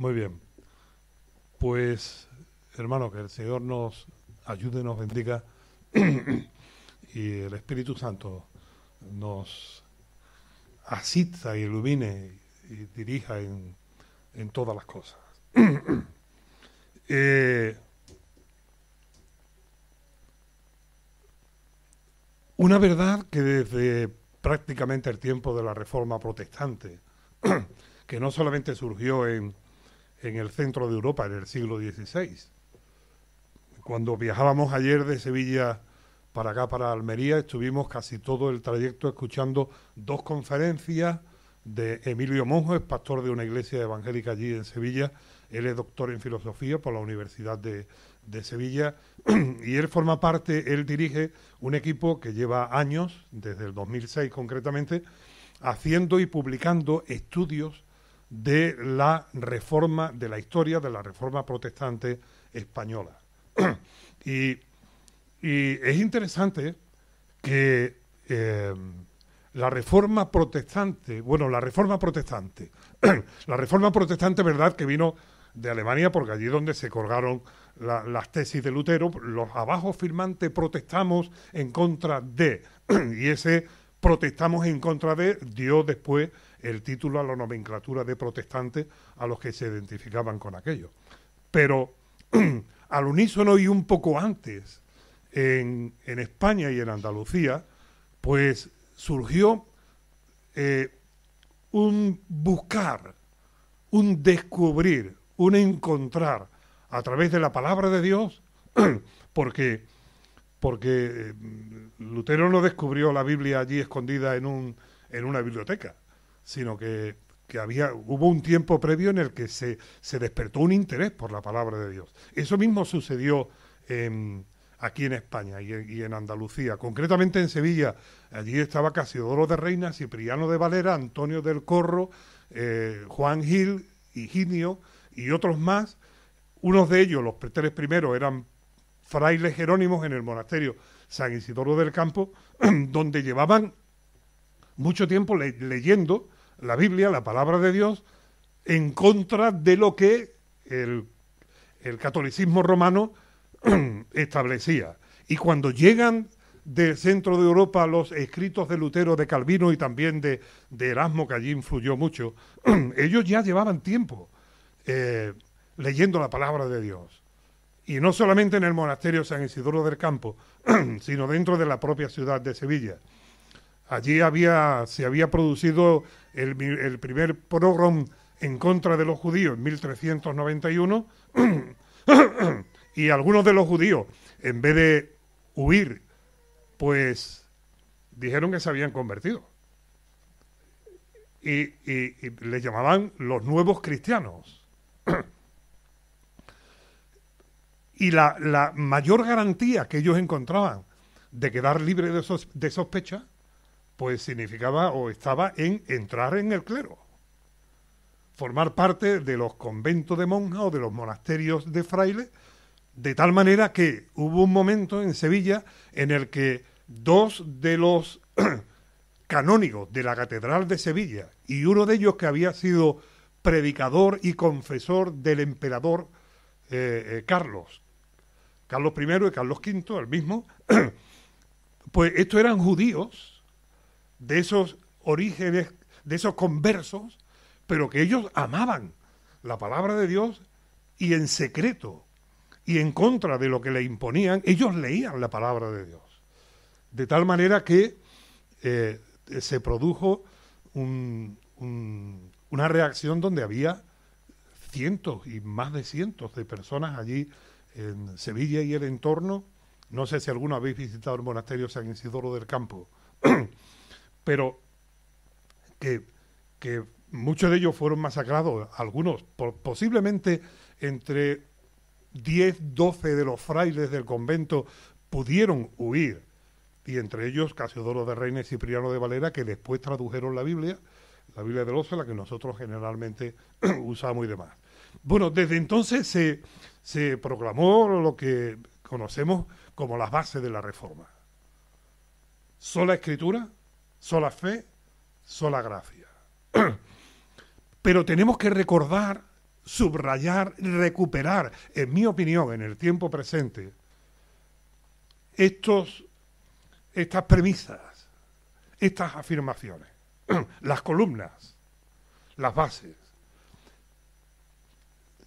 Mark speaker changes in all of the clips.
Speaker 1: Muy bien. Pues, hermano, que el Señor nos ayude, nos bendiga y el Espíritu Santo nos asista, ilumine y dirija en todas las cosas. Eh, una verdad que desde prácticamente el tiempo de la Reforma Protestante, que no solamente surgió en el centro de Europa en el siglo XVI. Cuando viajábamos ayer de Sevilla para acá, para Almería, estuvimos casi todo el trayecto escuchando dos conferencias de Emilio Monjo, es pastor de una iglesia evangélica allí en Sevilla. Él es doctor en filosofía por la Universidad de Sevilla y él forma parte, él dirige un equipo que lleva años, desde el 2006 concretamente, haciendo y publicando estudios de la reforma, de la historia de la reforma protestante española. y, y es interesante que la reforma protestante, la reforma protestante, verdad, que vino de Alemania, porque allí donde se colgaron las tesis de Lutero, los abajo firmantes protestamos en contra de, y ese protestamos en contra de dio después el título a la nomenclatura de protestantes a los que se identificaban con aquello. Pero al unísono y un poco antes, en España y en Andalucía, pues surgió un buscar, un descubrir, un encontrar a través de la palabra de Dios, porque Lutero no descubrió la Biblia allí escondida en una biblioteca, sino que hubo un tiempo previo en el que se despertó un interés por la palabra de Dios. Eso mismo sucedió aquí en España y en Andalucía, concretamente en Sevilla. Allí estaba Casiodoro de Reina, Cipriano de Valera, Antonio del Corro, Juan Gil, Higinio y otros más. Unos de ellos, los tres primeros, eran frailes jerónimos en el monasterio San Isidoro del Campo, donde llevaban mucho tiempo leyendo la Biblia, la palabra de Dios, en contra de lo que el catolicismo romano establecía. Y cuando llegan del centro de Europa los escritos de Lutero, de Calvino y también de Erasmo, que allí influyó mucho, ellos ya llevaban tiempo leyendo la palabra de Dios. Y no solamente en el monasterio San Isidoro del Campo, sino dentro de la propia ciudad de Sevilla. Allí se había producido el primer pogrom en contra de los judíos en 1391 y algunos de los judíos, en vez de huir, pues dijeron que se habían convertido. Y les llamaban los nuevos cristianos. Y la mayor garantía que ellos encontraban de quedar libres de sospecha, pues significaba o estaba en entrar en el clero, formar parte de los conventos de monjas o de los monasterios de frailes, de tal manera que hubo un momento en Sevilla en el que dos de los canónigos de la Catedral de Sevilla y uno de ellos que había sido predicador y confesor del emperador Carlos I y Carlos V, el mismo, pues estos eran judíos de esos orígenes, de esos conversos, pero que ellos amaban la palabra de Dios y en secreto y en contra de lo que le imponían, ellos leían la palabra de Dios. De tal manera que se produjo una reacción donde había cientos y más de cientos de personas allí en Sevilla y el entorno. No sé si alguno habéis visitado el monasterio San Isidoro del Campo, pero que muchos de ellos fueron masacrados, algunos, posiblemente entre 10, 12 de los frailes del convento pudieron huir, y entre ellos Casiodoro de Reina y Cipriano de Valera, que después tradujeron la Biblia del Oso, la que nosotros generalmente usamos y demás. Bueno, desde entonces se proclamó lo que conocemos como las bases de la Reforma. Sola Escritura, sola fe, sola gracia. Pero tenemos que recordar subrayar, recuperar, en mi opinión, en el tiempo presente, estas premisas, estas afirmaciones, las columnas, las bases.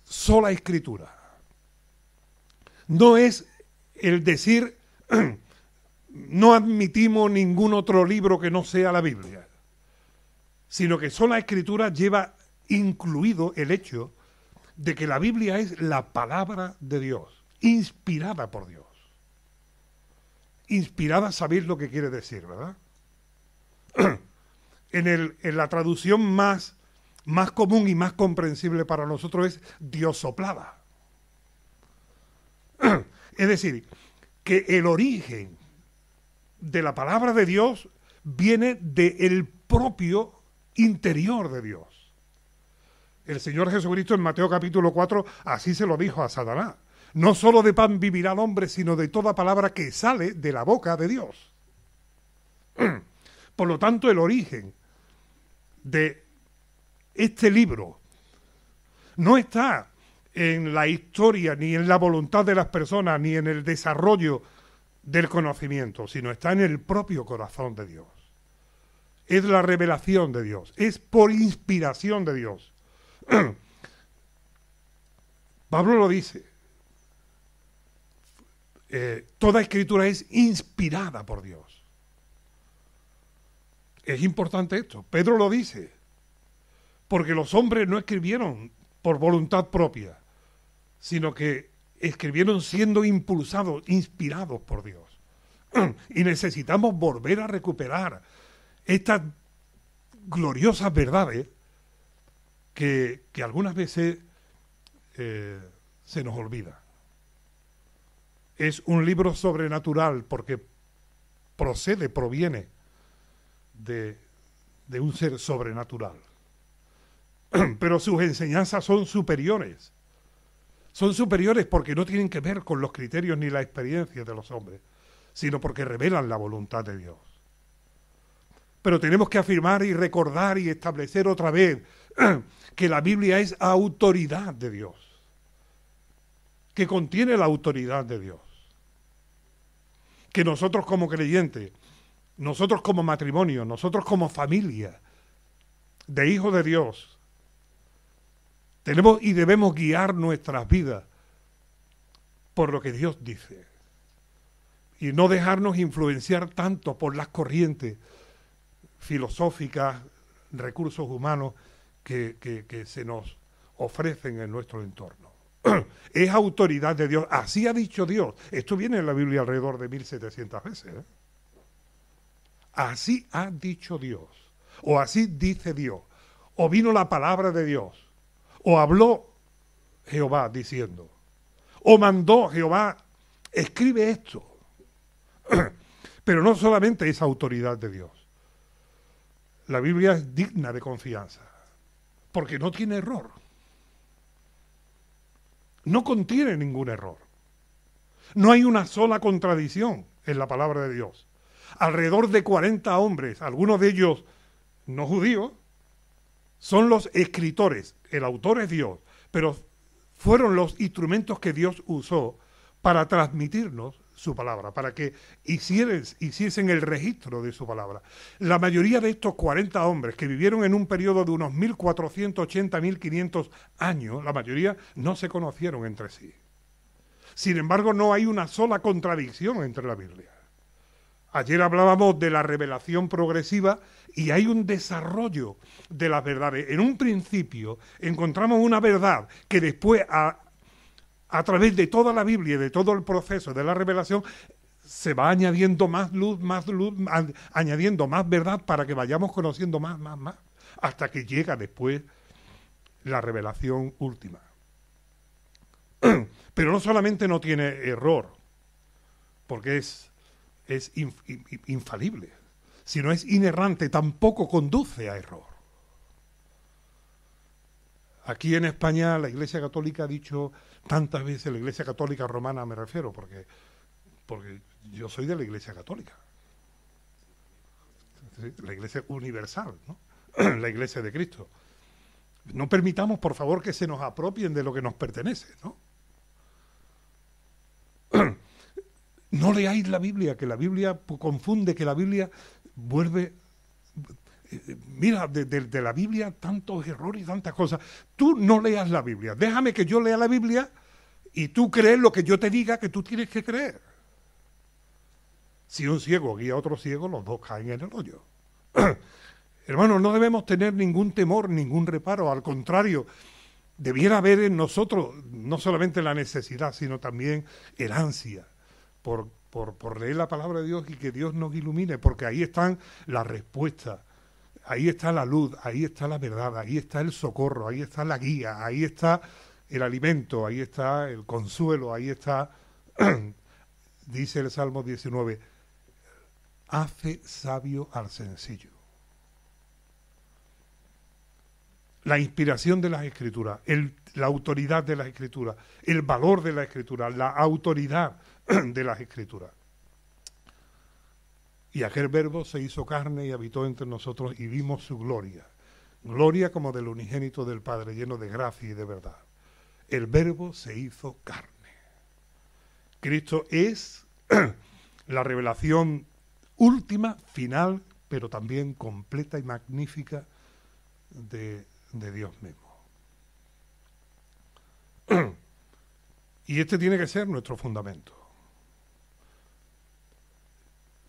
Speaker 1: Sola escritura. No es el decir no admitimos ningún otro libro que no sea la Biblia, sino que sola escritura lleva incluido el hecho de que la Biblia es la palabra de Dios, inspirada por Dios. Inspirada, sabéis lo que quiere decir, ¿verdad? En la traducción más común y más comprensible para nosotros es Dios soplada. Es decir, que el origen de la palabra de Dios viene del propio interior de Dios. El Señor Jesucristo en Mateo capítulo 4 así se lo dijo a Satanás. No solo de pan vivirá el hombre, sino de toda palabra que sale de la boca de Dios. Por lo tanto, el origen de este libro no está en la historia, ni en la voluntad de las personas, ni en el desarrollo del conocimiento, sino está en el propio corazón de Dios. Es la revelación de Dios, es por inspiración de Dios. Pablo lo dice, toda escritura es inspirada por Dios. Es importante esto, Pedro lo dice, porque los hombres no escribieron por voluntad propia, sino que escribieron siendo impulsados, inspirados por Dios. Y necesitamos volver a recuperar estas gloriosas verdades que algunas veces se nos olvida. Es un libro sobrenatural porque proviene de un ser sobrenatural. Pero sus enseñanzas son superiores. Son superiores porque no tienen que ver con los criterios ni la experiencia de los hombres, sino porque revelan la voluntad de Dios. Pero tenemos que afirmar y recordar y establecer otra vez que la Biblia es autoridad de Dios, que contiene la autoridad de Dios. Que nosotros como creyentes, nosotros como matrimonio, nosotros como familia de hijos de Dios, tenemos y debemos guiar nuestras vidas por lo que Dios dice y no dejarnos influenciar tanto por las corrientes filosóficas, recursos humanos que se nos ofrecen en nuestro entorno. Es autoridad de Dios, así ha dicho Dios. Esto viene en la Biblia alrededor de 1700 veces. Así ha dicho Dios, o así dice Dios, o vino la palabra de Dios, o habló Jehová diciendo, o mandó Jehová, escribe esto. Pero no solamente es autoridad de Dios. La Biblia es digna de confianza, porque no tiene error. No contiene ningún error. No hay una sola contradicción en la palabra de Dios. Alrededor de 40 hombres, algunos de ellos no judíos, son los escritores. El autor es Dios, pero fueron los instrumentos que Dios usó para transmitirnos su palabra, para que hiciesen el registro de su palabra. La mayoría de estos 40 hombres que vivieron en un periodo de unos 1480, 1500 años, la mayoría no se conocieron entre sí. Sin embargo, no hay una sola contradicción entre la Biblia. Ayer hablábamos de la revelación progresiva y hay un desarrollo de las verdades. En un principio encontramos una verdad que después, a través de toda la Biblia y de todo el proceso de la revelación, se va añadiendo más luz, añadiendo más verdad para que vayamos conociendo más, hasta que llega después la revelación última. Pero no solamente no tiene error, porque es infalible, sino es inerrante, tampoco conduce a error. Aquí en España la Iglesia Católica ha dicho tantas veces, la Iglesia Católica Romana me refiero, porque yo soy de la Iglesia Católica, ¿sí? La Iglesia universal, ¿no? La Iglesia de Cristo. No permitamos, por favor, que se nos apropien de lo que nos pertenece, ¿no? No leáis la Biblia, que la Biblia confunde, que la Biblia vuelve... Mira, de la Biblia tantos errores y tantas cosas. Tú no leas la Biblia, déjame que yo lea la Biblia y tú crees lo que yo te diga que tú tienes que creer. Si un ciego guía a otro ciego, los dos caen en el hoyo. Hermanos, no debemos tener ningún temor, ningún reparo, al contrario, debiera haber en nosotros no solamente la necesidad, sino también el ansia por leer la palabra de Dios y que Dios nos ilumine, porque ahí están las respuestas, ahí está la luz, ahí está la verdad, ahí está el socorro, ahí está la guía, ahí está el alimento, ahí está el consuelo, ahí está, dice el Salmo 19, hace sabio al sencillo. La inspiración de las Escrituras, la autoridad de las Escrituras, el valor de las Escrituras, la autoridad de las Escrituras. Y aquel Verbo se hizo carne y habitó entre nosotros y vimos su gloria. Gloria como del unigénito del Padre, lleno de gracia y de verdad. El Verbo se hizo carne. Cristo es la revelación última, final, pero también completa y magnífica de Dios mismo. Y este tiene que ser nuestro fundamento.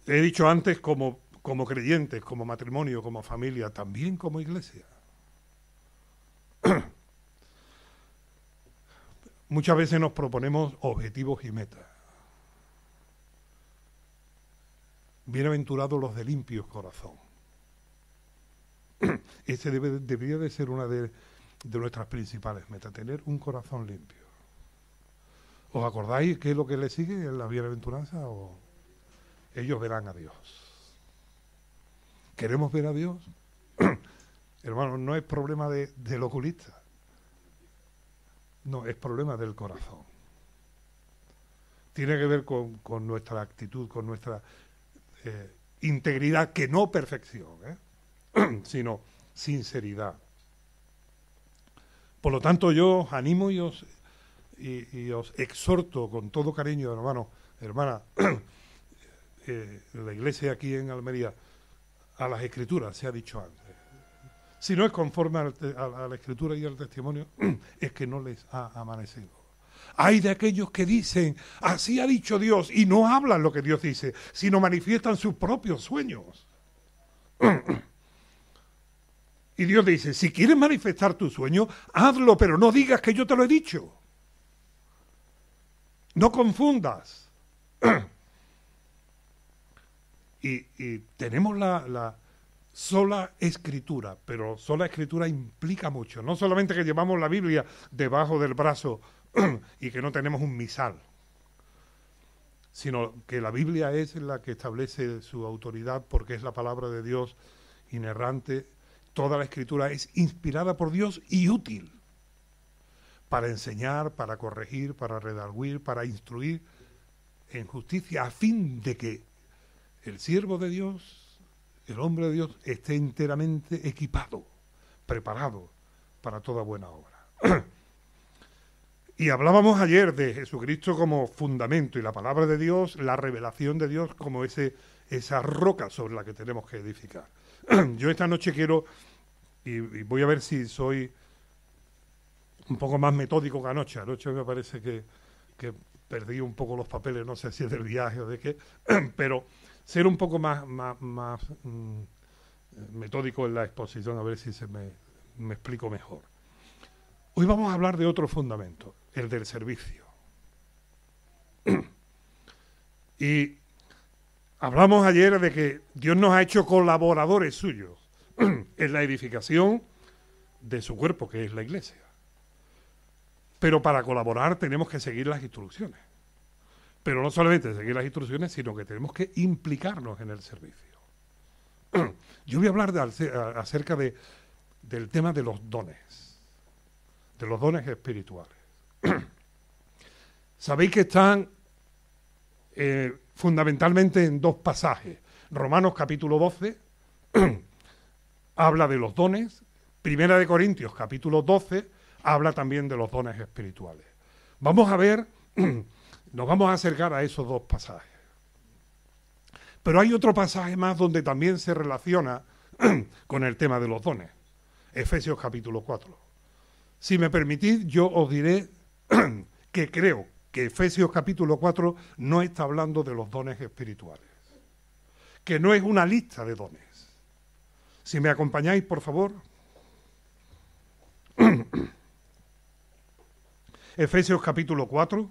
Speaker 1: He dicho antes como creyentes, como matrimonio, como familia, también como iglesia. Muchas veces nos proponemos objetivos y metas. Bienaventurados los de limpio corazón. Ese debería de ser una de nuestras principales metas, tener un corazón limpio. ¿Os acordáis qué es lo que le sigue en la bienaventuranza? Ellos verán a Dios. ¿Queremos ver a Dios? Hermano, no es problema del oculista. No, es problema del corazón. Tiene que ver con nuestra actitud, con nuestra integridad, que no perfección, sino sinceridad. Por lo tanto, yo os animo y os exhorto con todo cariño, hermano, hermana, la iglesia aquí en Almería, a las Escrituras, se ha dicho antes. Si no es conforme a la Escritura y al testimonio, es que no les ha amanecido. Hay de aquellos que dicen, así ha dicho Dios, y no hablan lo que Dios dice, sino manifiestan sus propios sueños. Y Dios dice, si quieres manifestar tu sueño, hazlo, pero no digas que yo te lo he dicho. No confundas. Y tenemos la sola escritura, pero sola escritura implica mucho. No solamente que llevamos la Biblia debajo del brazo y que no tenemos un misal, sino que la Biblia es la que establece su autoridad porque es la palabra de Dios inerrante. Toda la escritura es inspirada por Dios y útil para enseñar, para corregir, para redarguir, para instruir en justicia, a fin de que el siervo de Dios, el hombre de Dios, esté enteramente equipado, preparado para toda buena obra. Y hablábamos ayer de Jesucristo como fundamento y la palabra de Dios, la revelación de Dios como esa roca sobre la que tenemos que edificar. Yo esta noche quiero, y voy a ver si soy un poco más metódico que anoche. Anoche me parece que perdí un poco los papeles, no sé si es del viaje o de qué, pero ser un poco más metódico en la exposición, a ver si me explico mejor. Hoy vamos a hablar de otro fundamento, el del servicio. Y hablamos ayer de que Dios nos ha hecho colaboradores suyos en la edificación de su cuerpo, que es la iglesia. Pero para colaborar tenemos que seguir las instrucciones. Pero no solamente seguir las instrucciones, sino que tenemos que implicarnos en el servicio. Yo voy a hablar acerca del tema de los dones espirituales. Sabéis que están fundamentalmente en dos pasajes. Romanos capítulo 12 habla de los dones, Primera de Corintios, capítulo 12, habla también de los dones espirituales. Vamos a ver, nos vamos a acercar a esos dos pasajes. Pero hay otro pasaje más donde también se relaciona con el tema de los dones. Efesios capítulo 4. Si me permitís, yo os diré que creo que Efesios capítulo 4 no está hablando de los dones espirituales, que no es una lista de dones. Si me acompañáis, por favor. Efesios capítulo 4.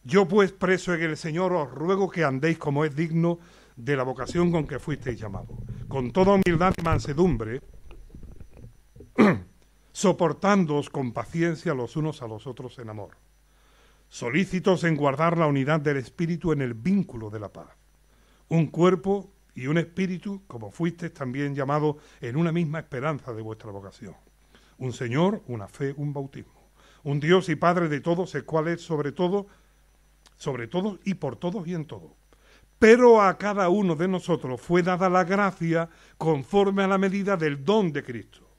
Speaker 1: Yo pues, preso en el Señor, os ruego que andéis como es digno de la vocación con que fuisteis llamados, con toda humildad y mansedumbre, soportándoos con paciencia los unos a los otros en amor, solícitos en guardar la unidad del Espíritu en el vínculo de la paz, un cuerpo y un espíritu, como fuisteis también llamados en una misma esperanza de vuestra vocación, un Señor, una fe, un bautismo, un Dios y Padre de todos, el cual es sobre todos y por todos y en todo. Pero a cada uno de nosotros fue dada la gracia conforme a la medida del don de Cristo.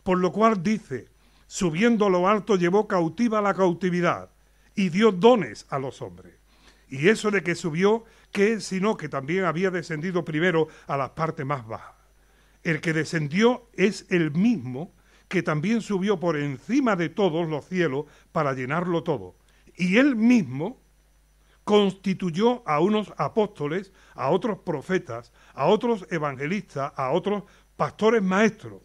Speaker 1: Por lo cual dice, subiendo a lo alto llevó cautiva la cautividad y dio dones a los hombres. Y eso de que subió, ¿qué es sino que también había descendido primero a las partes más bajas? El que descendió es el mismo que también subió por encima de todos los cielos para llenarlo todo. Y él mismo constituyó a unos apóstoles, a otros profetas, a otros evangelistas, a otros pastores maestros,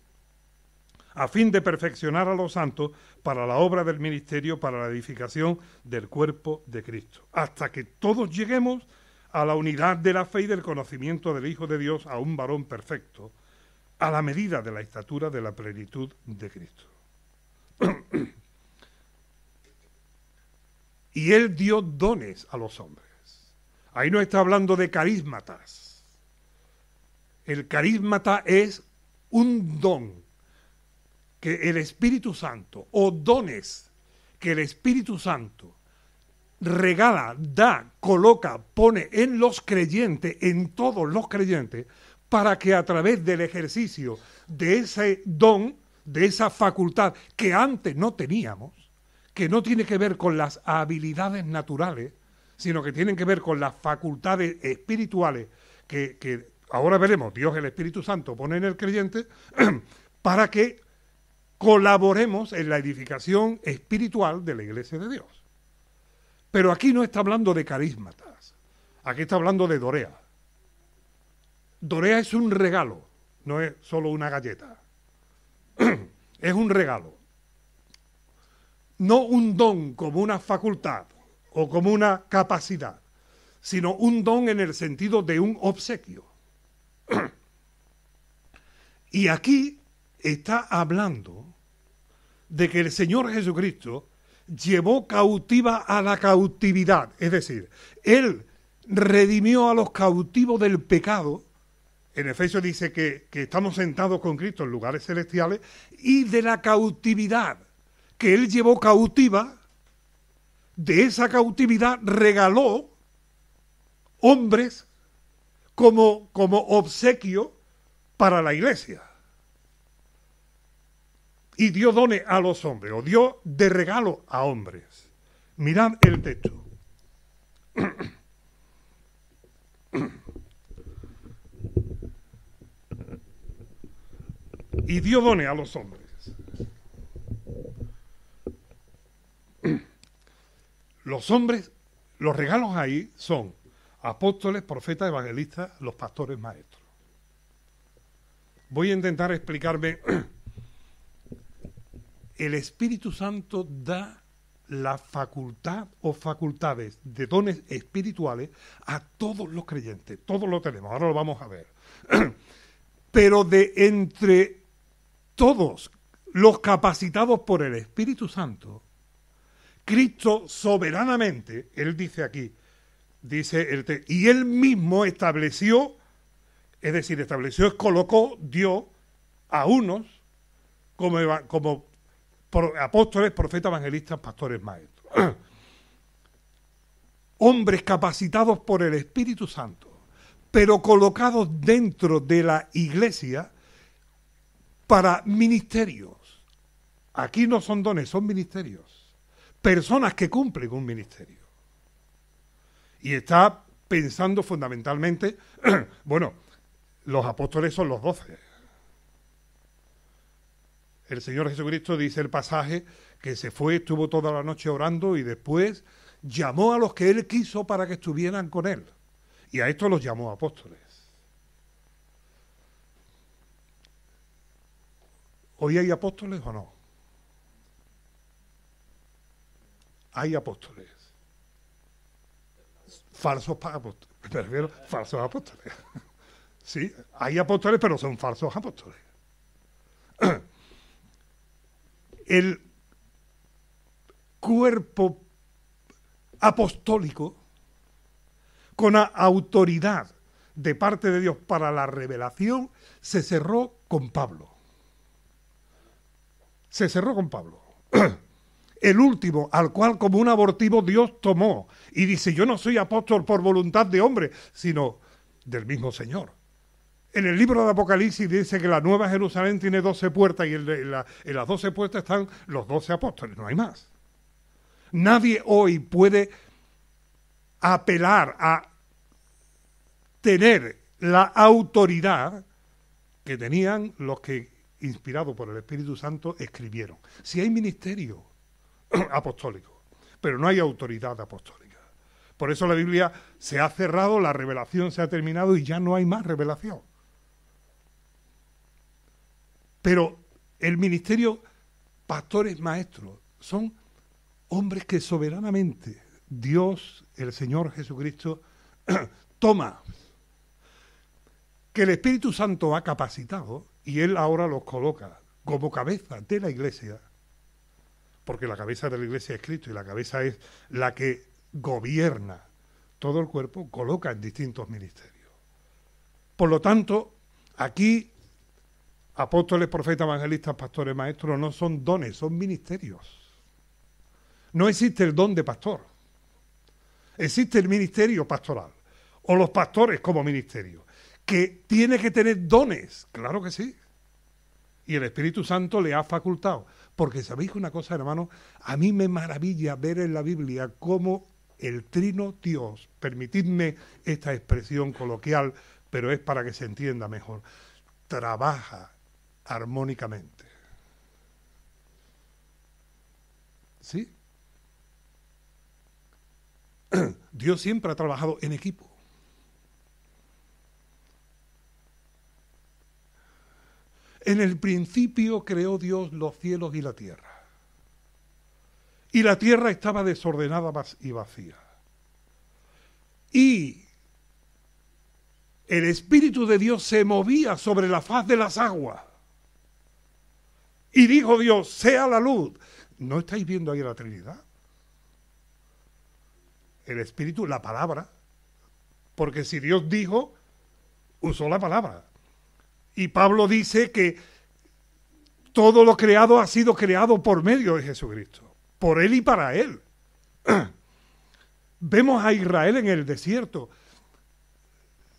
Speaker 1: a fin de perfeccionar a los santos para la obra del ministerio, para la edificación del cuerpo de Cristo, hasta que todos lleguemos a la unidad de la fe y del conocimiento del Hijo de Dios, a un varón perfecto, a la medida de la estatura de la plenitud de Cristo. Y él dio dones a los hombres. Ahí no está hablando de carísmatas. El carísmata es un don que el Espíritu Santo, o dones que el Espíritu Santo regala, da, coloca, pone en los creyentes, en todos los creyentes, para que a través del ejercicio de ese don, de esa facultad que antes no teníamos, que no tiene que ver con las habilidades naturales, sino que tienen que ver con las facultades espirituales que ahora veremos, Dios el Espíritu Santo pone en el creyente, para que colaboremos en la edificación espiritual de la Iglesia de Dios. Pero aquí no está hablando de carísmatas, aquí está hablando de Dorea. Dorea es un regalo, no es solo una galleta, es un regalo. No un don como una facultad o como una capacidad, sino un don en el sentido de un obsequio. Y aquí está hablando de que el Señor Jesucristo llevó cautiva a la cautividad, es decir, Él redimió a los cautivos del pecado. En Efesios dice que estamos sentados con Cristo en lugares celestiales, y de la cautividad que Él llevó cautiva, de esa cautividad regaló hombres como obsequio para la Iglesia. Y dio dones a los hombres, o dio de regalo a hombres. Mirad el texto. Y dio dones a los hombres. Los hombres, los regalos ahí son apóstoles, profetas, evangelistas, los pastores maestros. Voy a intentar explicarme. El Espíritu Santo da la facultad o facultades de dones espirituales a todos los creyentes. Todos lo tenemos, ahora lo vamos a ver. Pero de entre todos los capacitados por el Espíritu Santo, Cristo soberanamente, Él dice aquí, y Él mismo estableció, es decir, colocó, dio a unos como apóstoles, profetas, evangelistas, pastores, maestros. Hombres capacitados por el Espíritu Santo pero colocados dentro de la Iglesia para ministerios. Aquí no son dones, son ministerios. Personas que cumplen un ministerio. Y está pensando fundamentalmente, bueno, los apóstoles son los 12. El Señor Jesucristo dice el pasaje que se fue, estuvo toda la noche orando y después llamó a los que Él quiso para que estuvieran con Él. Y a estos los llamó apóstoles. ¿Hoy hay apóstoles o no? Hay apóstoles. Falsos apóstoles. Me refiero a falsos apóstoles. Sí, hay apóstoles, pero son falsos apóstoles. El cuerpo apostólico con autoridad de parte de Dios para la revelación se cerró con Pablo. Se cerró con Pablo. El último, al cual como un abortivo Dios tomó y dice, yo no soy apóstol por voluntad de hombre, sino del mismo Señor. En el libro de Apocalipsis dice que la Nueva Jerusalén tiene 12 puertas y en las 12 puertas están los 12 apóstoles, no hay más. Nadie hoy puede apelar a tener la autoridad que tenían los que, inspirados por el Espíritu Santo, escribieron. Si hay ministerio apostólico, pero no hay autoridad apostólica. Por eso la Biblia se ha cerrado, la revelación se ha terminado y ya no hay más revelación. Pero el ministerio, pastores, maestros, son hombres que soberanamente Dios, el Señor Jesucristo, toma, que el Espíritu Santo ha capacitado y Él ahora los coloca como cabeza de la Iglesia, porque la cabeza de la Iglesia es Cristo y la cabeza es la que gobierna todo el cuerpo, coloca en distintos ministerios. Por lo tanto, aquí apóstoles, profetas, evangelistas, pastores, maestros no son dones, son ministerios. No existe el don de pastor. Existe el ministerio pastoral, o los pastores como ministerio, que tiene que tener dones, claro que sí. Y el Espíritu Santo le ha facultado. Porque sabéis una cosa, hermano, a mí me maravilla ver en la Biblia cómo el trino Dios, permitidme esta expresión coloquial, pero es para que se entienda mejor, trabaja armónicamente. ¿Sí? Dios siempre ha trabajado en equipo. En el principio creó Dios los cielos y la tierra. Y la tierra estaba desordenada y vacía. Y el Espíritu de Dios se movía sobre la faz de las aguas. Y dijo Dios, sea la luz. ¿No estáis viendo ahí la Trinidad? El Espíritu, la palabra. Porque si Dios dijo, usó la palabra. Y Pablo dice que todo lo creado ha sido creado por medio de Jesucristo, por Él y para Él. Vemos a Israel en el desierto.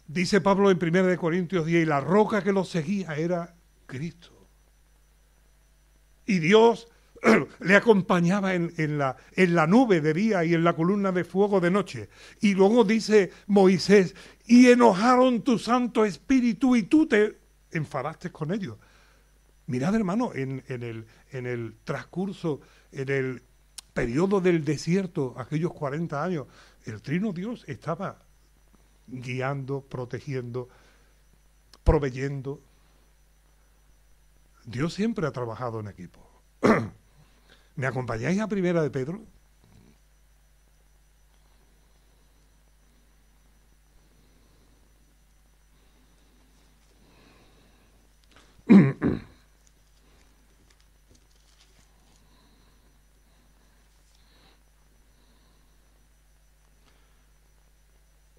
Speaker 1: Dice Pablo en 1 Corintios 10, y la roca que los seguía era Cristo. Y Dios le acompañaba en la nube de día y en la columna de fuego de noche. Y luego dice Moisés, y enojaron tu Santo Espíritu y tú te enfadaste con ellos. Mirad, hermano, en el transcurso, en el periodo del desierto, aquellos 40 años, el Trino Dios estaba guiando, protegiendo, proveyendo. Dios siempre ha trabajado en equipo. ¿Me acompañáis a Primera de Pedro?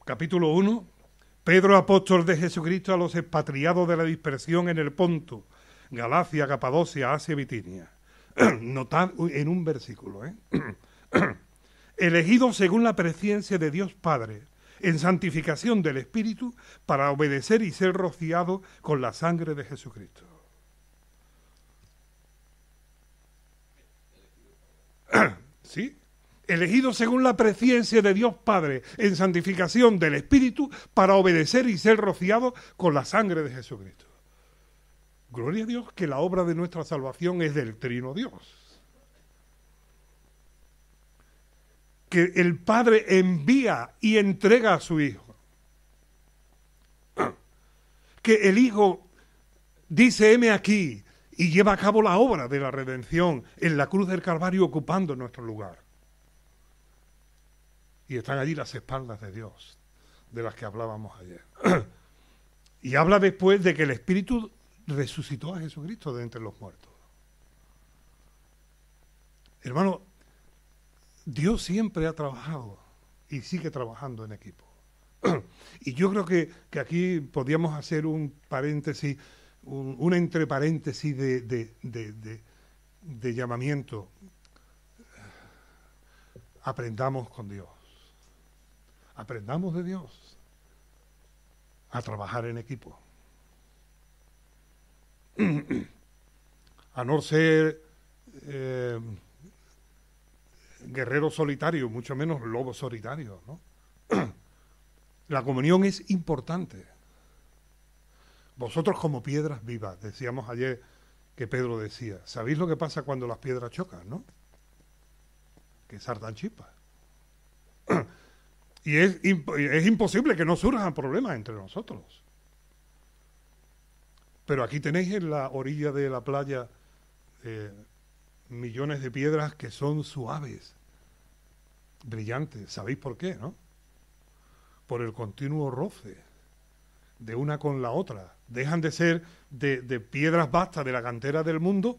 Speaker 1: Capítulo 1. Pedro, apóstol de Jesucristo, a los expatriados de la dispersión en el Ponto, Galacia, Capadocia, Asia y Bitinia. Notad en un versículo, elegidos según la presciencia de Dios Padre, en santificación del Espíritu para obedecer y ser rociado con la sangre de Jesucristo. ¿Sí? Elegido según la presciencia de Dios Padre, en santificación del Espíritu, para obedecer y ser rociado con la sangre de Jesucristo. Gloria a Dios que la obra de nuestra salvación es del Trino Dios. Que el Padre envía y entrega a su Hijo. Que el Hijo dice, heme aquí, y lleva a cabo la obra de la redención en la cruz del Calvario ocupando nuestro lugar. Y están allí las espaldas de Dios, de las que hablábamos ayer. Y habla después de que el Espíritu resucitó a Jesucristo de entre los muertos. Hermano, Dios siempre ha trabajado y sigue trabajando en equipo. Y yo creo que aquí podríamos hacer un paréntesis, un entre paréntesis de llamamiento. Aprendamos con Dios. Aprendamos de Dios a trabajar en equipo. A no ser guerrero solitario, mucho menos lobo solitario, ¿no? La comunión es importante. Vosotros como piedras vivas, decíamos ayer que Pedro decía, ¿sabéis lo que pasa cuando las piedras chocan, no? Que saltan chispas. Y es imposible que no surjan problemas entre nosotros. Pero aquí tenéis en la orilla de la playa millones de piedras que son suaves, brillantes. ¿Sabéis por qué, no? Por el continuo roce de una con la otra. Dejan de ser de piedras bastas de la cantera del mundo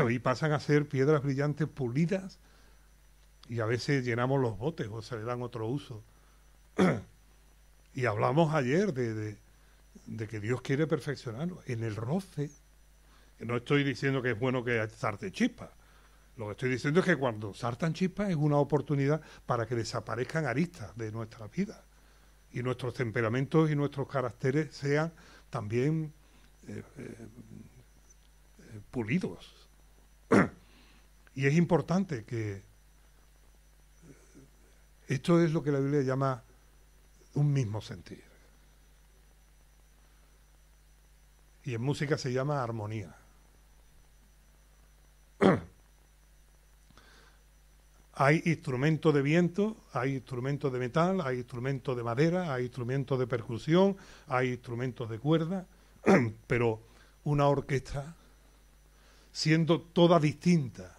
Speaker 1: y pasan a ser piedras brillantes pulidas, y a veces llenamos los botes o se le dan otro uso. Y hablamos ayer de que Dios quiere perfeccionarlo en el roce. No estoy diciendo que es bueno que salte chispas. Lo que estoy diciendo es que cuando saltan chispas es una oportunidad para que desaparezcan aristas de nuestra vida y nuestros temperamentos y nuestros caracteres sean también pulidos. Y es importante que esto es lo que la Biblia llama un mismo sentir. Y en música se llama armonía. Hay instrumentos de viento, hay instrumentos de metal, hay instrumentos de madera, hay instrumentos de percusión, hay instrumentos de cuerda, pero una orquesta, siendo toda distinta,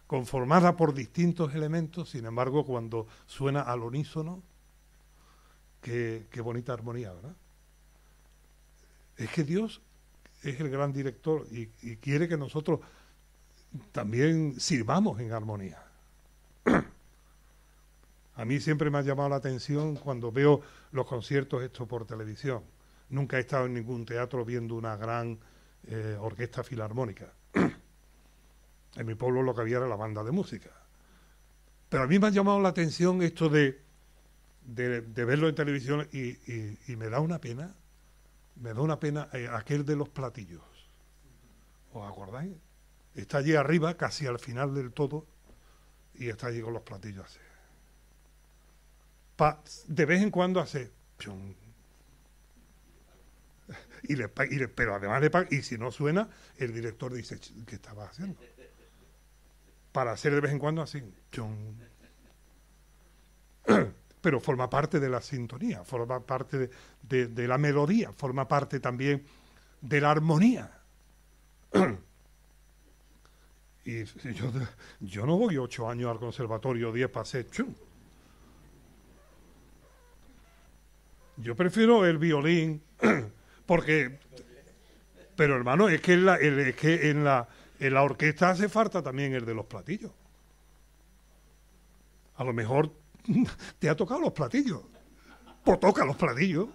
Speaker 1: conformada por distintos elementos, sin embargo, cuando suena al unísono, qué bonita armonía, ¿verdad? Es que Dios es el gran director y quiere que nosotros también sirvamos en armonía. A mí siempre me ha llamado la atención cuando veo los conciertos estos por televisión. Nunca he estado en ningún teatro viendo una gran orquesta filarmónica. En mi pueblo lo que había era la banda de música. Pero a mí me ha llamado la atención esto de verlo en televisión y me da una pena. Me da una pena aquel de los platillos. ¿Os acordáis? Está allí arriba, casi al final del todo, y está allí con los platillos así. De vez en cuando hace... Chum, pero además y si no suena, el director dice, ¿qué estaba haciendo? Para hacer de vez en cuando así. Chum. Pero forma parte de la sintonía, forma parte de la melodía, forma parte también de la armonía. Y yo no voy 8 años al conservatorio, 10 para hacer chum. Yo prefiero el violín, porque... Pero hermano, es que en la orquesta hace falta también el de los platillos. A lo mejor te ha tocado los platillos. Pues toca los platillos.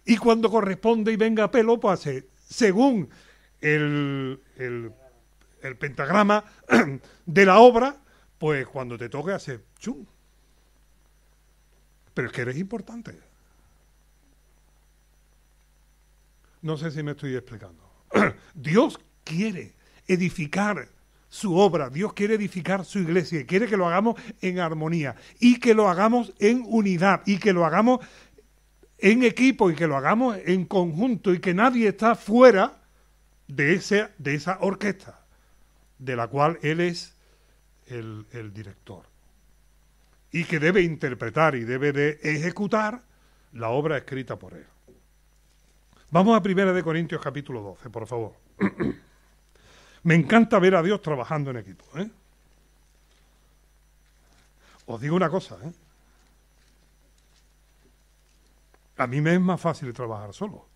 Speaker 1: Y cuando corresponde y venga a pelo, pues hace, según el pentagrama de la obra, pues cuando te toque hace chum. pero es que eres importante. No sé si me estoy explicando. Dios quiere edificar su obra, Dios quiere edificar su iglesia y quiere que lo hagamos en armonía y que lo hagamos en unidad y que lo hagamos en equipo y que lo hagamos en conjunto y que nadie está fuera de esa orquesta de la cual Él es el director y que debe interpretar y debe de ejecutar la obra escrita por Él. Vamos a 1 Corintios capítulo 12, por favor. Me encanta ver a Dios trabajando en equipo, ¿eh? Os digo una cosa, ¿eh? A mí me es más fácil trabajar solo.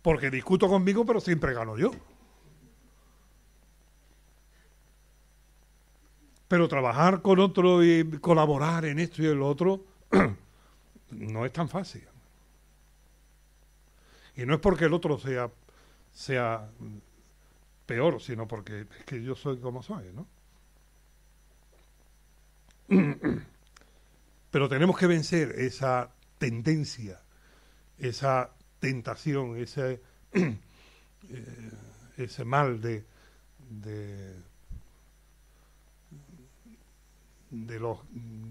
Speaker 1: Porque discuto conmigo, pero siempre gano yo. Pero trabajar con otro y colaborar en esto y en lo otro no es tan fácil. Y no es porque el otro sea peor, sino porque es que yo soy como soy, ¿no? Pero tenemos que vencer esa tendencia, esa tentación, ese mal de los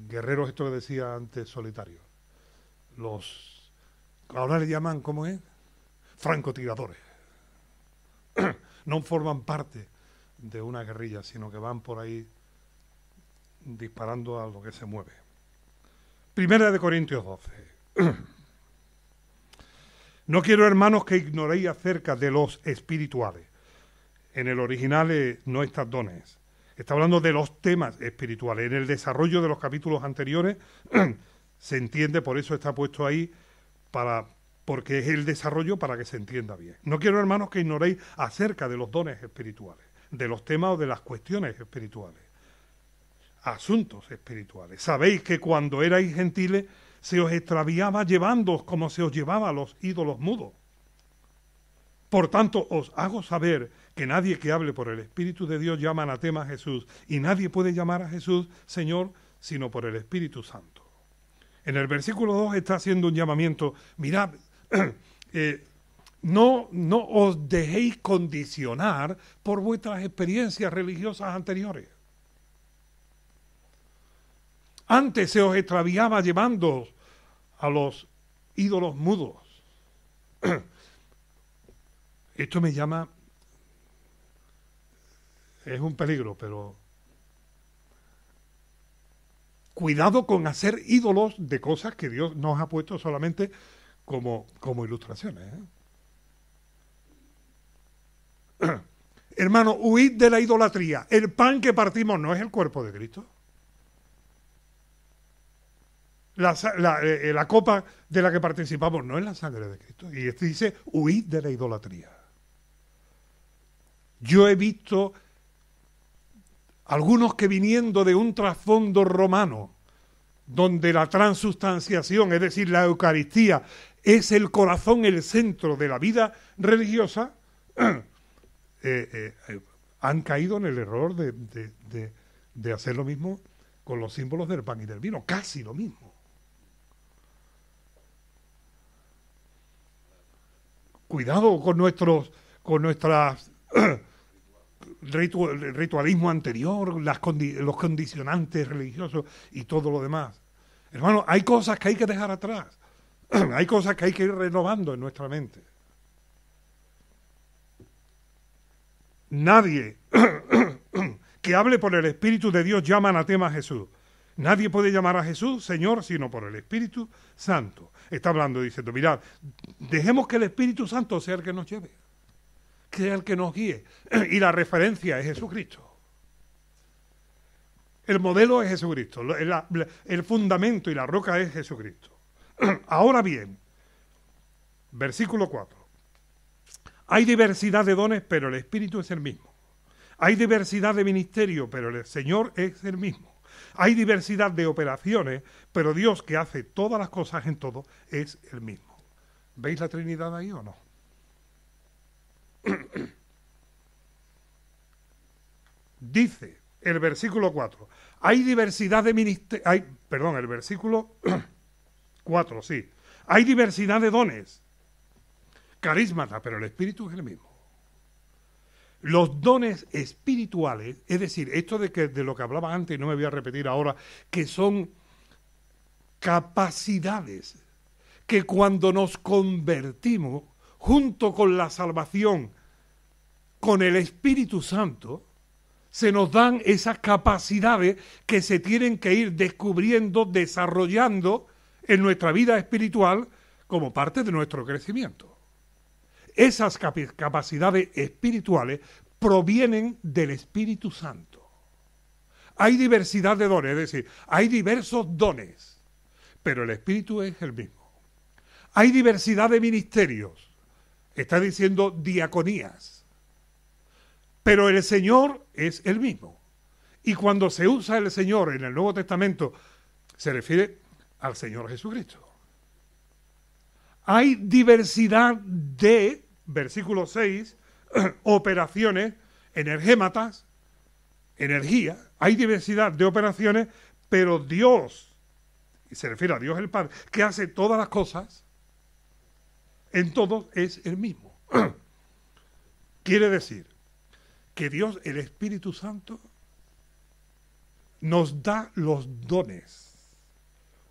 Speaker 1: guerreros, esto que decía antes, solitarios. Ahora le llaman, ¿cómo es? Francotiradores. No forman parte de una guerrilla, sino que van por ahí disparando a lo que se mueve. 1 Corintios 12. No quiero, hermanos, que ignoréis acerca de los espirituales. En el original no estas dones. Está hablando de los temas espirituales. En el desarrollo de los capítulos anteriores se entiende, por eso está puesto ahí, porque es el desarrollo para que se entienda bien. No quiero, hermanos, que ignoréis acerca de los dones espirituales, de los temas o de las cuestiones espirituales, asuntos espirituales. Sabéis que cuando erais gentiles se os extraviaba llevándoos como se os llevaba a los ídolos mudos. Por tanto, os hago saber que nadie que hable por el Espíritu de Dios llama anatema a Jesús, y nadie puede llamar a Jesús Señor sino por el Espíritu Santo. En el versículo 2 está haciendo un llamamiento. Mirad, no os dejéis condicionar por vuestras experiencias religiosas anteriores. Antes se os extraviaba llevándoos a los ídolos mudos. Esto me llama, es un peligro, pero cuidado con hacer ídolos de cosas que Dios nos ha puesto solamente como ilustraciones, ¿eh? Hermano, huid de la idolatría. El pan que partimos no es el cuerpo de Cristo. La copa de la que participamos no es la sangre de Cristo. Y este dice, huid de la idolatría. Yo he visto algunos que viniendo de un trasfondo romano, donde la transustanciación, es decir, la Eucaristía, es el corazón, el centro de la vida religiosa, han caído en el error de hacer lo mismo con los símbolos del pan y del vino, casi lo mismo. Cuidado con nuestras ritualismo anterior, los condicionantes religiosos y todo lo demás. Hermano, hay cosas que hay que dejar atrás. Hay cosas que hay que ir renovando en nuestra mente. Nadie que hable por el Espíritu de Dios llama anatema a Jesús. Nadie puede llamar a Jesús Señor sino por el Espíritu Santo. Está hablando diciendo, mirad, dejemos que el Espíritu Santo sea el que nos lleve, que sea el que nos guíe. Y la referencia es Jesucristo. El modelo es Jesucristo. El fundamento y la roca es Jesucristo. Ahora bien, versículo 4. Hay diversidad de dones, pero el Espíritu es el mismo. Hay diversidad de ministerio, pero el Señor es el mismo. Hay diversidad de operaciones, pero Dios, que hace todas las cosas en todo, es el mismo. ¿Veis la Trinidad ahí o no? Dice el versículo 4. Hay diversidad de ministerios, perdón, el versículo 4, sí. Hay diversidad de dones, carismata, pero el Espíritu es el mismo. Los dones espirituales, es decir, esto de lo que hablaba antes, y no me voy a repetir ahora, que son capacidades que cuando nos convertimos, junto con la salvación, con el Espíritu Santo, se nos dan esas capacidades que se tienen que ir descubriendo, desarrollando en nuestra vida espiritual como parte de nuestro crecimiento. Esas capacidades espirituales provienen del Espíritu Santo. Hay diversidad de dones, es decir, hay diversos dones, pero el Espíritu es el mismo. Hay diversidad de ministerios, está diciendo diaconías, pero el Señor es el mismo. Y cuando se usa el Señor en el Nuevo Testamento, se refiere al Señor Jesucristo. Hay diversidad de, versículo 6, operaciones, energématas, energía. Hay diversidad de operaciones, pero Dios, y se refiere a Dios el Padre, que hace todas las cosas, en todos es el mismo. Quiere decir que Dios, el Espíritu Santo, nos da los dones,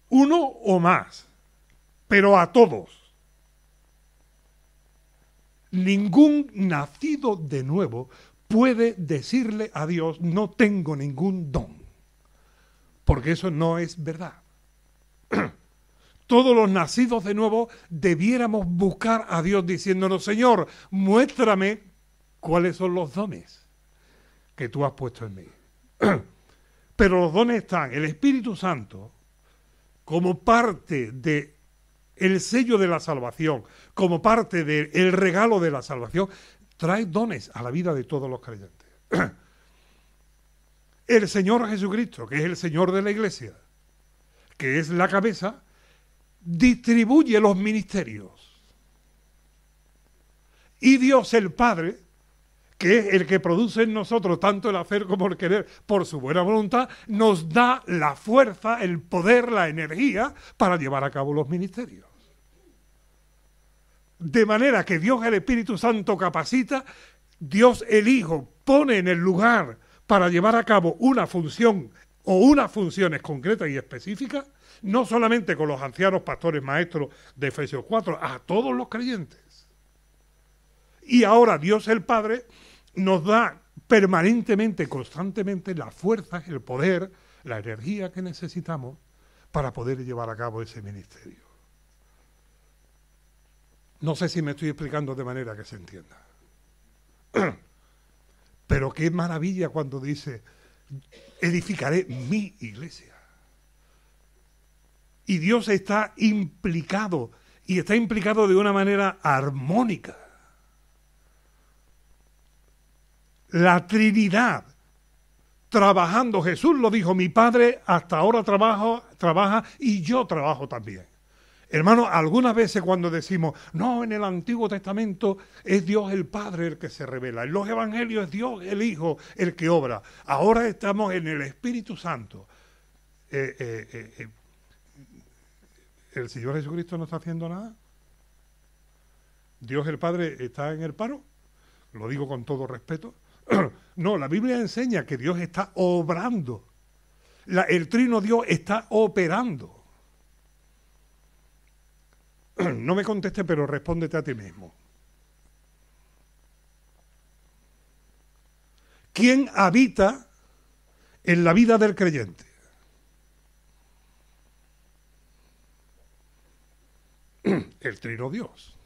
Speaker 1: uno o más, pero a todos. Ningún nacido de nuevo puede decirle a Dios, no tengo ningún don, porque eso no es verdad. Todos los nacidos de nuevo debiéramos buscar a Dios diciéndonos, Señor, muéstrame cuáles son los dones que tú has puesto en mí. Pero los dones están, el Espíritu Santo, como parte de el sello de la salvación, como parte del regalo de la salvación, trae dones a la vida de todos los creyentes. El Señor Jesucristo, que es el Señor de la Iglesia, que es la cabeza, distribuye los ministerios. Y Dios el Padre, que es el que produce en nosotros tanto el hacer como el querer por su buena voluntad, nos da la fuerza, el poder, la energía para llevar a cabo los ministerios. De manera que Dios el Espíritu Santo capacita, Dios el Hijo pone en el lugar para llevar a cabo una función o unas funciones concretas y específicas, no solamente con los ancianos, pastores, maestros de Efesios 4, a todos los creyentes. Y ahora Dios el Padre nos da permanentemente, constantemente las fuerzas, el poder, la energía que necesitamos para poder llevar a cabo ese ministerio. No sé si me estoy explicando de manera que se entienda. Pero qué maravilla cuando dice, edificaré mi iglesia. Y Dios está implicado, y está implicado de una manera armónica. La Trinidad trabajando, Jesús lo dijo, mi Padre hasta ahora trabaja y yo trabajo también. Hermano, algunas veces cuando decimos, no, en el Antiguo Testamento es Dios el Padre el que se revela, en los Evangelios es Dios el Hijo el que obra, ahora estamos en el Espíritu Santo. ¿El Señor Jesucristo no está haciendo nada? ¿Dios el Padre está en el paro? Lo digo con todo respeto. No, la Biblia enseña que Dios está obrando. El Trino Dios está operando. No me conteste, pero respóndete a ti mismo. ¿Quién habita en la vida del creyente? El Trino Dios.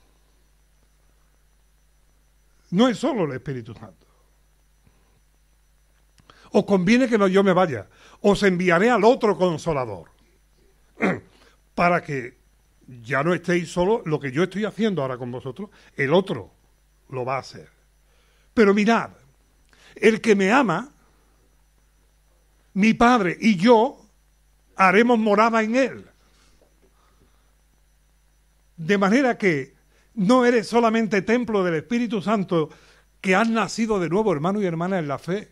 Speaker 1: No es solo el Espíritu Santo. Os conviene que no yo me vaya. Os enviaré al otro Consolador. Para que ya no estéis solo, lo que yo estoy haciendo ahora con vosotros, el otro lo va a hacer. Pero mirad, el que me ama, mi Padre y yo, haremos morada en él. De manera que no eres solamente templo del Espíritu Santo, que has nacido de nuevo, hermano y hermana, en la fe.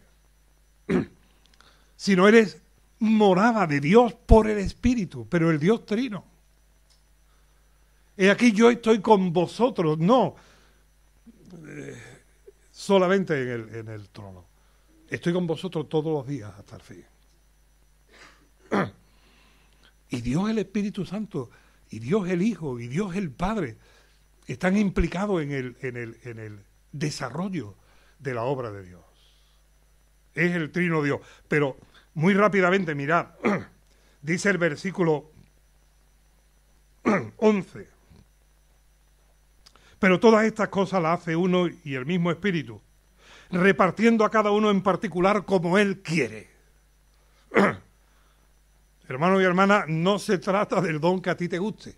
Speaker 1: sino eres morada de Dios por el Espíritu, pero el Dios trino. He aquí yo estoy con vosotros, no solamente en el trono. Estoy con vosotros todos los días hasta el fin. Y Dios el Espíritu Santo, y Dios el Hijo, y Dios el Padre, están implicados en el desarrollo de la obra de Dios. Es el trino Dios. Pero muy rápidamente, mirad, dice el versículo 11. Pero todas estas cosas las hace uno y el mismo Espíritu, repartiendo a cada uno en particular como Él quiere. Hermano y hermana, no se trata del don que a ti te guste,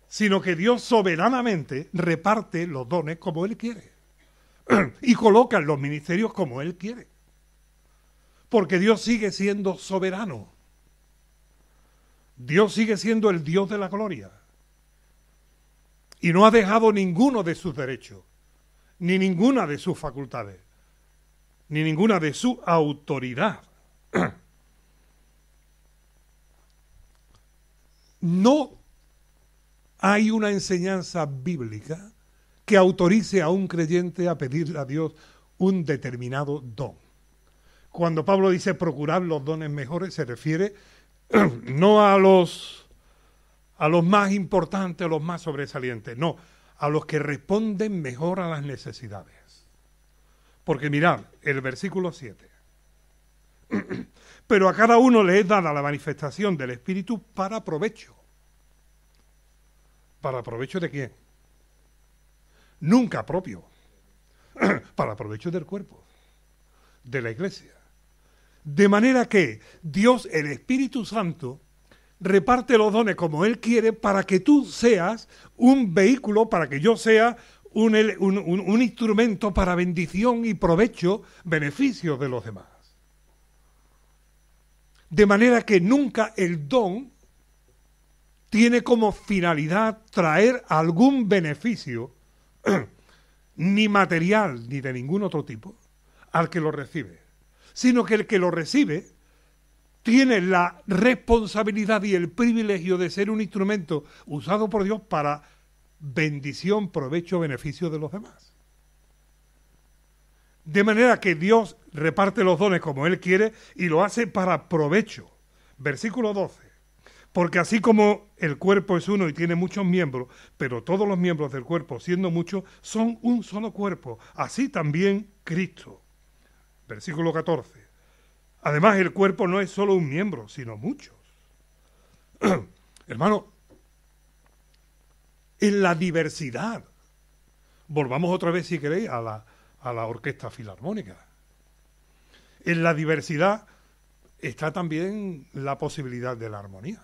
Speaker 1: sino que Dios soberanamente reparte los dones como Él quiere y coloca los ministerios como Él quiere, porque Dios sigue siendo soberano. Dios sigue siendo el Dios de la gloria y no ha dejado ninguno de sus derechos, ni ninguna de sus facultades, ni ninguna de su autoridad. No hay una enseñanza bíblica que autorice a un creyente a pedir a Dios un determinado don. Cuando Pablo dice procurar los dones mejores, se refiere no a los más importantes, a los más sobresalientes, no, a los que responden mejor a las necesidades. Porque mirad, el versículo 7. Pero a cada uno le es dada la manifestación del Espíritu para provecho. ¿Para provecho de quién? Nunca propio. Para provecho del cuerpo, de la iglesia. De manera que Dios, el Espíritu Santo, reparte los dones como Él quiere para que tú seas un vehículo, para que yo sea un instrumento para bendición y provecho, beneficio de los demás. De manera que nunca el don tiene como finalidad traer algún beneficio, ni material, ni de ningún otro tipo, al que lo recibe, sino que el que lo recibe tiene la responsabilidad y el privilegio de ser un instrumento usado por Dios para bendición, provecho, beneficio de los demás. De manera que Dios reparte los dones como Él quiere y lo hace para provecho. Versículo 12. Porque así como el cuerpo es uno y tiene muchos miembros, pero todos los miembros del cuerpo, siendo muchos, son un solo cuerpo, así también Cristo. Versículo 14. Además, el cuerpo no es solo un miembro, sino muchos. Hermano, en la diversidad, volvamos otra vez, si queréis, a la orquesta filarmónica. En la diversidad está también la posibilidad de la armonía.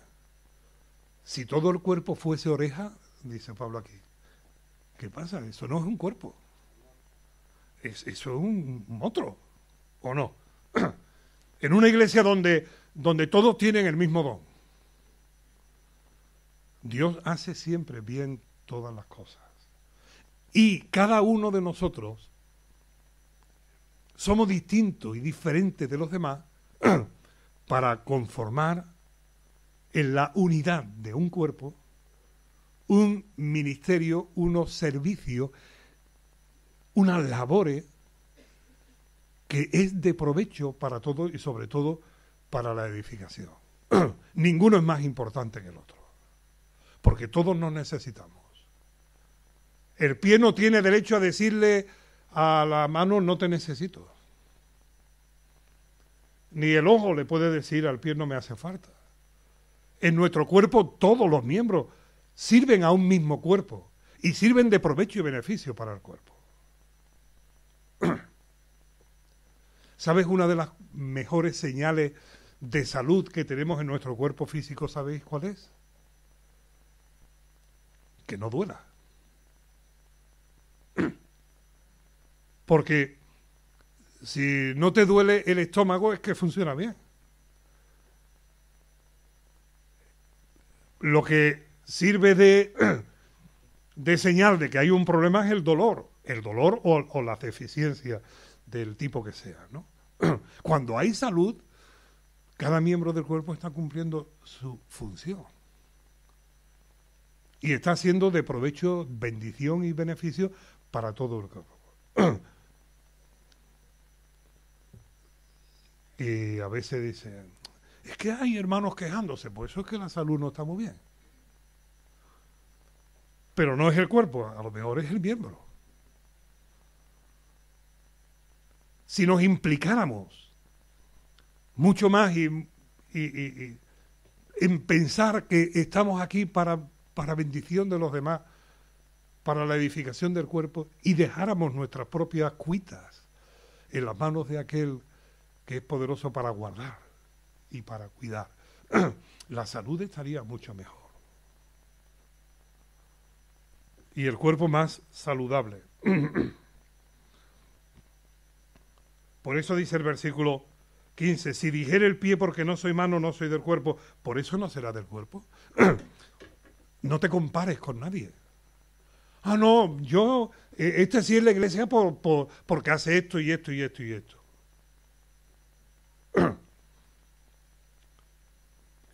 Speaker 1: Si todo el cuerpo fuese oreja, dice Pablo aquí, ¿qué pasa? Eso no es un cuerpo. Eso es un otro, ¿o no? En una iglesia donde todos tienen el mismo don. Dios hace siempre bien todas las cosas. Y cada uno de nosotros somos distintos y diferentes de los demás para conformar en la unidad de un cuerpo, un ministerio, unos servicios, unas labores que es de provecho para todos y sobre todo para la edificación. Ninguno es más importante que el otro, porque todos nos necesitamos. El pie no tiene derecho a decirle a la mano no te necesito. Ni el ojo le puede decir al pie no me hace falta. En nuestro cuerpo todos los miembros sirven a un mismo cuerpo y sirven de provecho y beneficio para el cuerpo. ¿Sabes una de las mejores señales de salud que tenemos en nuestro cuerpo físico? ¿Sabéis cuál es? Que no duela. Porque si no te duele el estómago es que funciona bien. Lo que sirve de señal de que hay un problema es el dolor o las deficiencias del tipo que sea, ¿no? Cuando hay salud, cada miembro del cuerpo está cumpliendo su función. Y está siendo de provecho, bendición y beneficio para todo el cuerpo. Y a veces dicen, es que hay hermanos quejándose, por eso es que la salud no está muy bien. Pero no es el cuerpo, a lo mejor es el miembro. Si nos implicáramos mucho más en pensar que estamos aquí para bendición de los demás, para la edificación del cuerpo, y dejáramos nuestras propias cuitas en las manos de aquel que es poderoso para guardar y para cuidar, la salud estaría mucho mejor. Y el cuerpo más saludable. Por eso dice el versículo 15, si dijere el pie porque no soy mano, no soy del cuerpo, por eso no será del cuerpo. No te compares con nadie. Ah, no, yo, este sí es la iglesia porque hace esto y esto y esto y esto.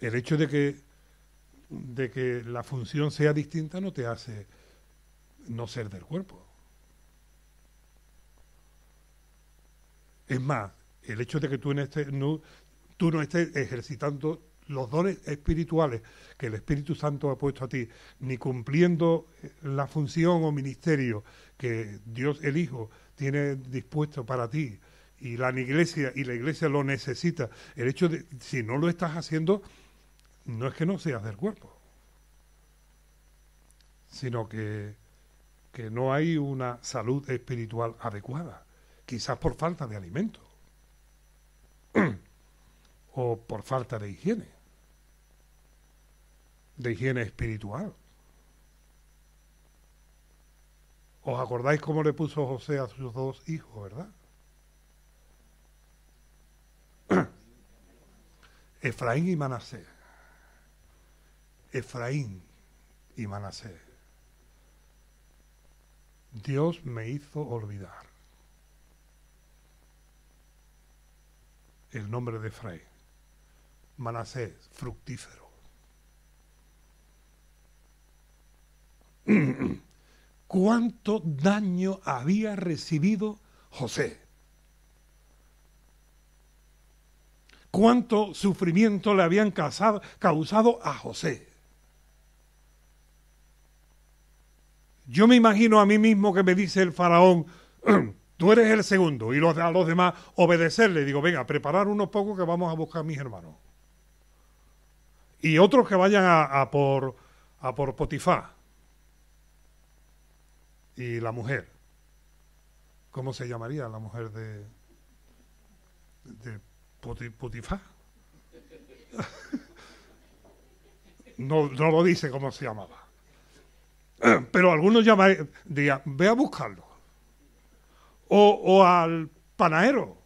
Speaker 1: El hecho de que la función sea distinta no te hace no ser del cuerpo. Es más, el hecho de que tú no estés ejercitando los dones espirituales que el Espíritu Santo ha puesto a ti, ni cumpliendo la función o ministerio que Dios el Hijo tiene dispuesto para ti, y la iglesia lo necesita, el hecho de, si no lo estás haciendo, no es que no seas del cuerpo, sino que no hay una salud espiritual adecuada, quizás por falta de alimento o por falta de higiene espiritual. ¿Os acordáis cómo le puso José a sus dos hijos, verdad? Efraín y Manasés. Efraín y Manasés. Dios me hizo olvidar el nombre de Efraín. Manasés, fructífero. ¿Cuánto daño había recibido José? ¿Cuánto sufrimiento le habían causado a José? Yo me imagino a mí mismo que me dice el faraón, tú eres el segundo, y a los demás obedecerle. Digo, venga, preparar unos pocos que vamos a buscar a mis hermanos. Y otros que vayan a por Potifar. Y la mujer. ¿Cómo se llamaría la mujer de Potifar? No lo dice cómo se llamaba. Pero algunos dirían, ve a buscarlo. O al panadero.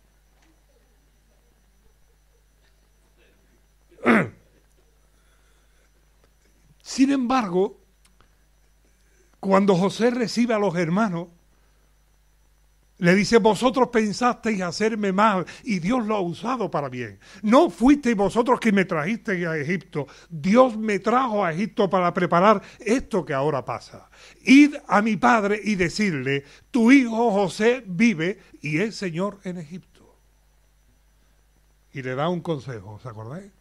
Speaker 1: Sin embargo, cuando José recibe a los hermanos, le dice, vosotros pensasteis hacerme mal y Dios lo ha usado para bien. No fuisteis vosotros que me trajisteis a Egipto. Dios me trajo a Egipto para preparar esto que ahora pasa. Id a mi padre y decirle, tu hijo José vive y es señor en Egipto. Y le da un consejo, ¿os acordáis?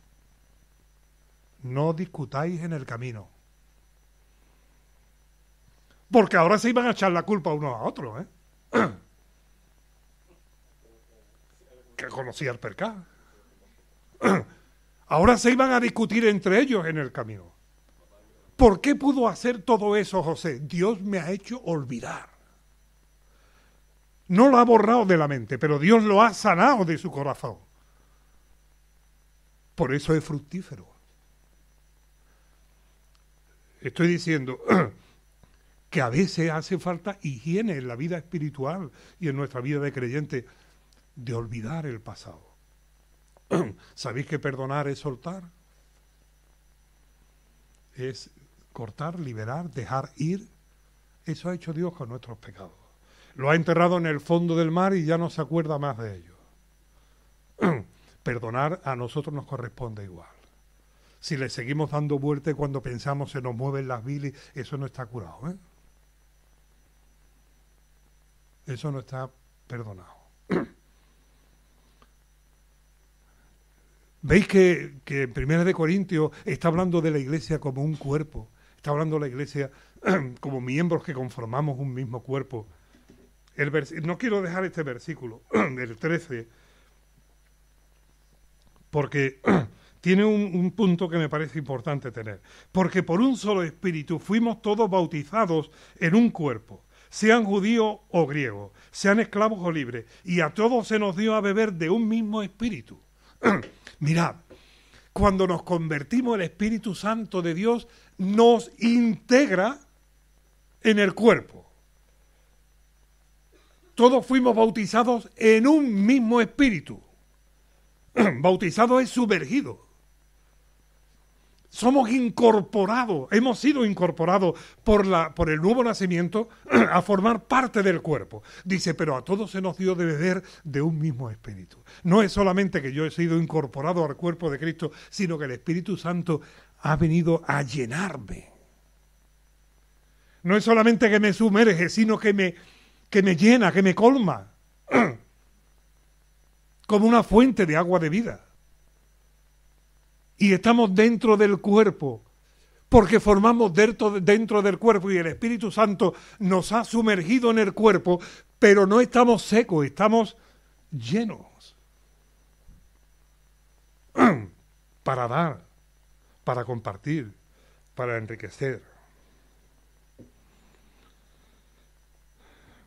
Speaker 1: No discutáis en el camino. Porque ahora se iban a echar la culpa unos a otros, que conocía el pecado. Ahora se iban a discutir entre ellos en el camino. ¿Por qué pudo hacer todo eso José? Dios me ha hecho olvidar. No lo ha borrado de la mente, pero Dios lo ha sanado de su corazón. Por eso es fructífero. Estoy diciendo que a veces hace falta higiene en la vida espiritual y en nuestra vida de creyente, de olvidar el pasado. ¿Sabéis que perdonar es soltar? Es cortar, liberar, dejar ir. Eso ha hecho Dios con nuestros pecados. Lo ha enterrado en el fondo del mar y ya no se acuerda más de ellos. perdonar a nosotros nos corresponde igual. Si le seguimos dando vuelta y cuando pensamos se nos mueven las bilis, eso no está curado, ¿eh? Eso no está perdonado. ¿Veis que en 1 Corintios está hablando de la iglesia como un cuerpo? Está hablando de la iglesia como miembros que conformamos un mismo cuerpo. No quiero dejar este versículo, el 13, porque tiene un punto que me parece importante tener. Porque por un solo espíritu fuimos todos bautizados en un cuerpo, sean judíos o griegos, sean esclavos o libres, y a todos se nos dio a beber de un mismo espíritu. Mirad, cuando nos convertimos, el Espíritu Santo de Dios nos integra en el cuerpo. Todos fuimos bautizados en un mismo espíritu. Bautizado es sumergido. Somos incorporados, hemos sido incorporados por el nuevo nacimiento a formar parte del cuerpo. Dice, pero a todos se nos dio de beber de un mismo espíritu. No es solamente que yo he sido incorporado al cuerpo de Cristo, sino que el Espíritu Santo ha venido a llenarme. No es solamente que me sumerge, sino que me llena, que me colma, como una fuente de agua de vida. Y estamos dentro del cuerpo, porque formamos dentro del cuerpo y el Espíritu Santo nos ha sumergido en el cuerpo, pero no estamos secos, estamos llenos. Para dar, para compartir, para enriquecer.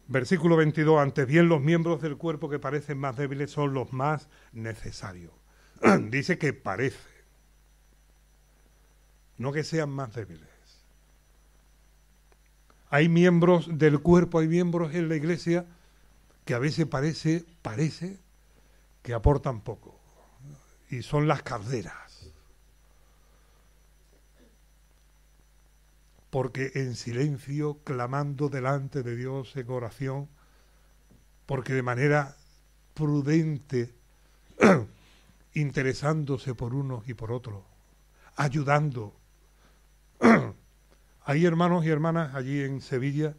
Speaker 1: Versículo 22, antes bien los miembros del cuerpo que parecen más débiles son los más necesarios. Dice que parece. No que sean más débiles. Hay miembros del cuerpo, hay miembros en la iglesia que a veces parece que aportan poco. Y son las calderas. Porque en silencio, clamando delante de Dios en oración, porque de manera prudente, interesándose por unos y por otros, ayudando. Hay hermanos y hermanas allí en Sevilla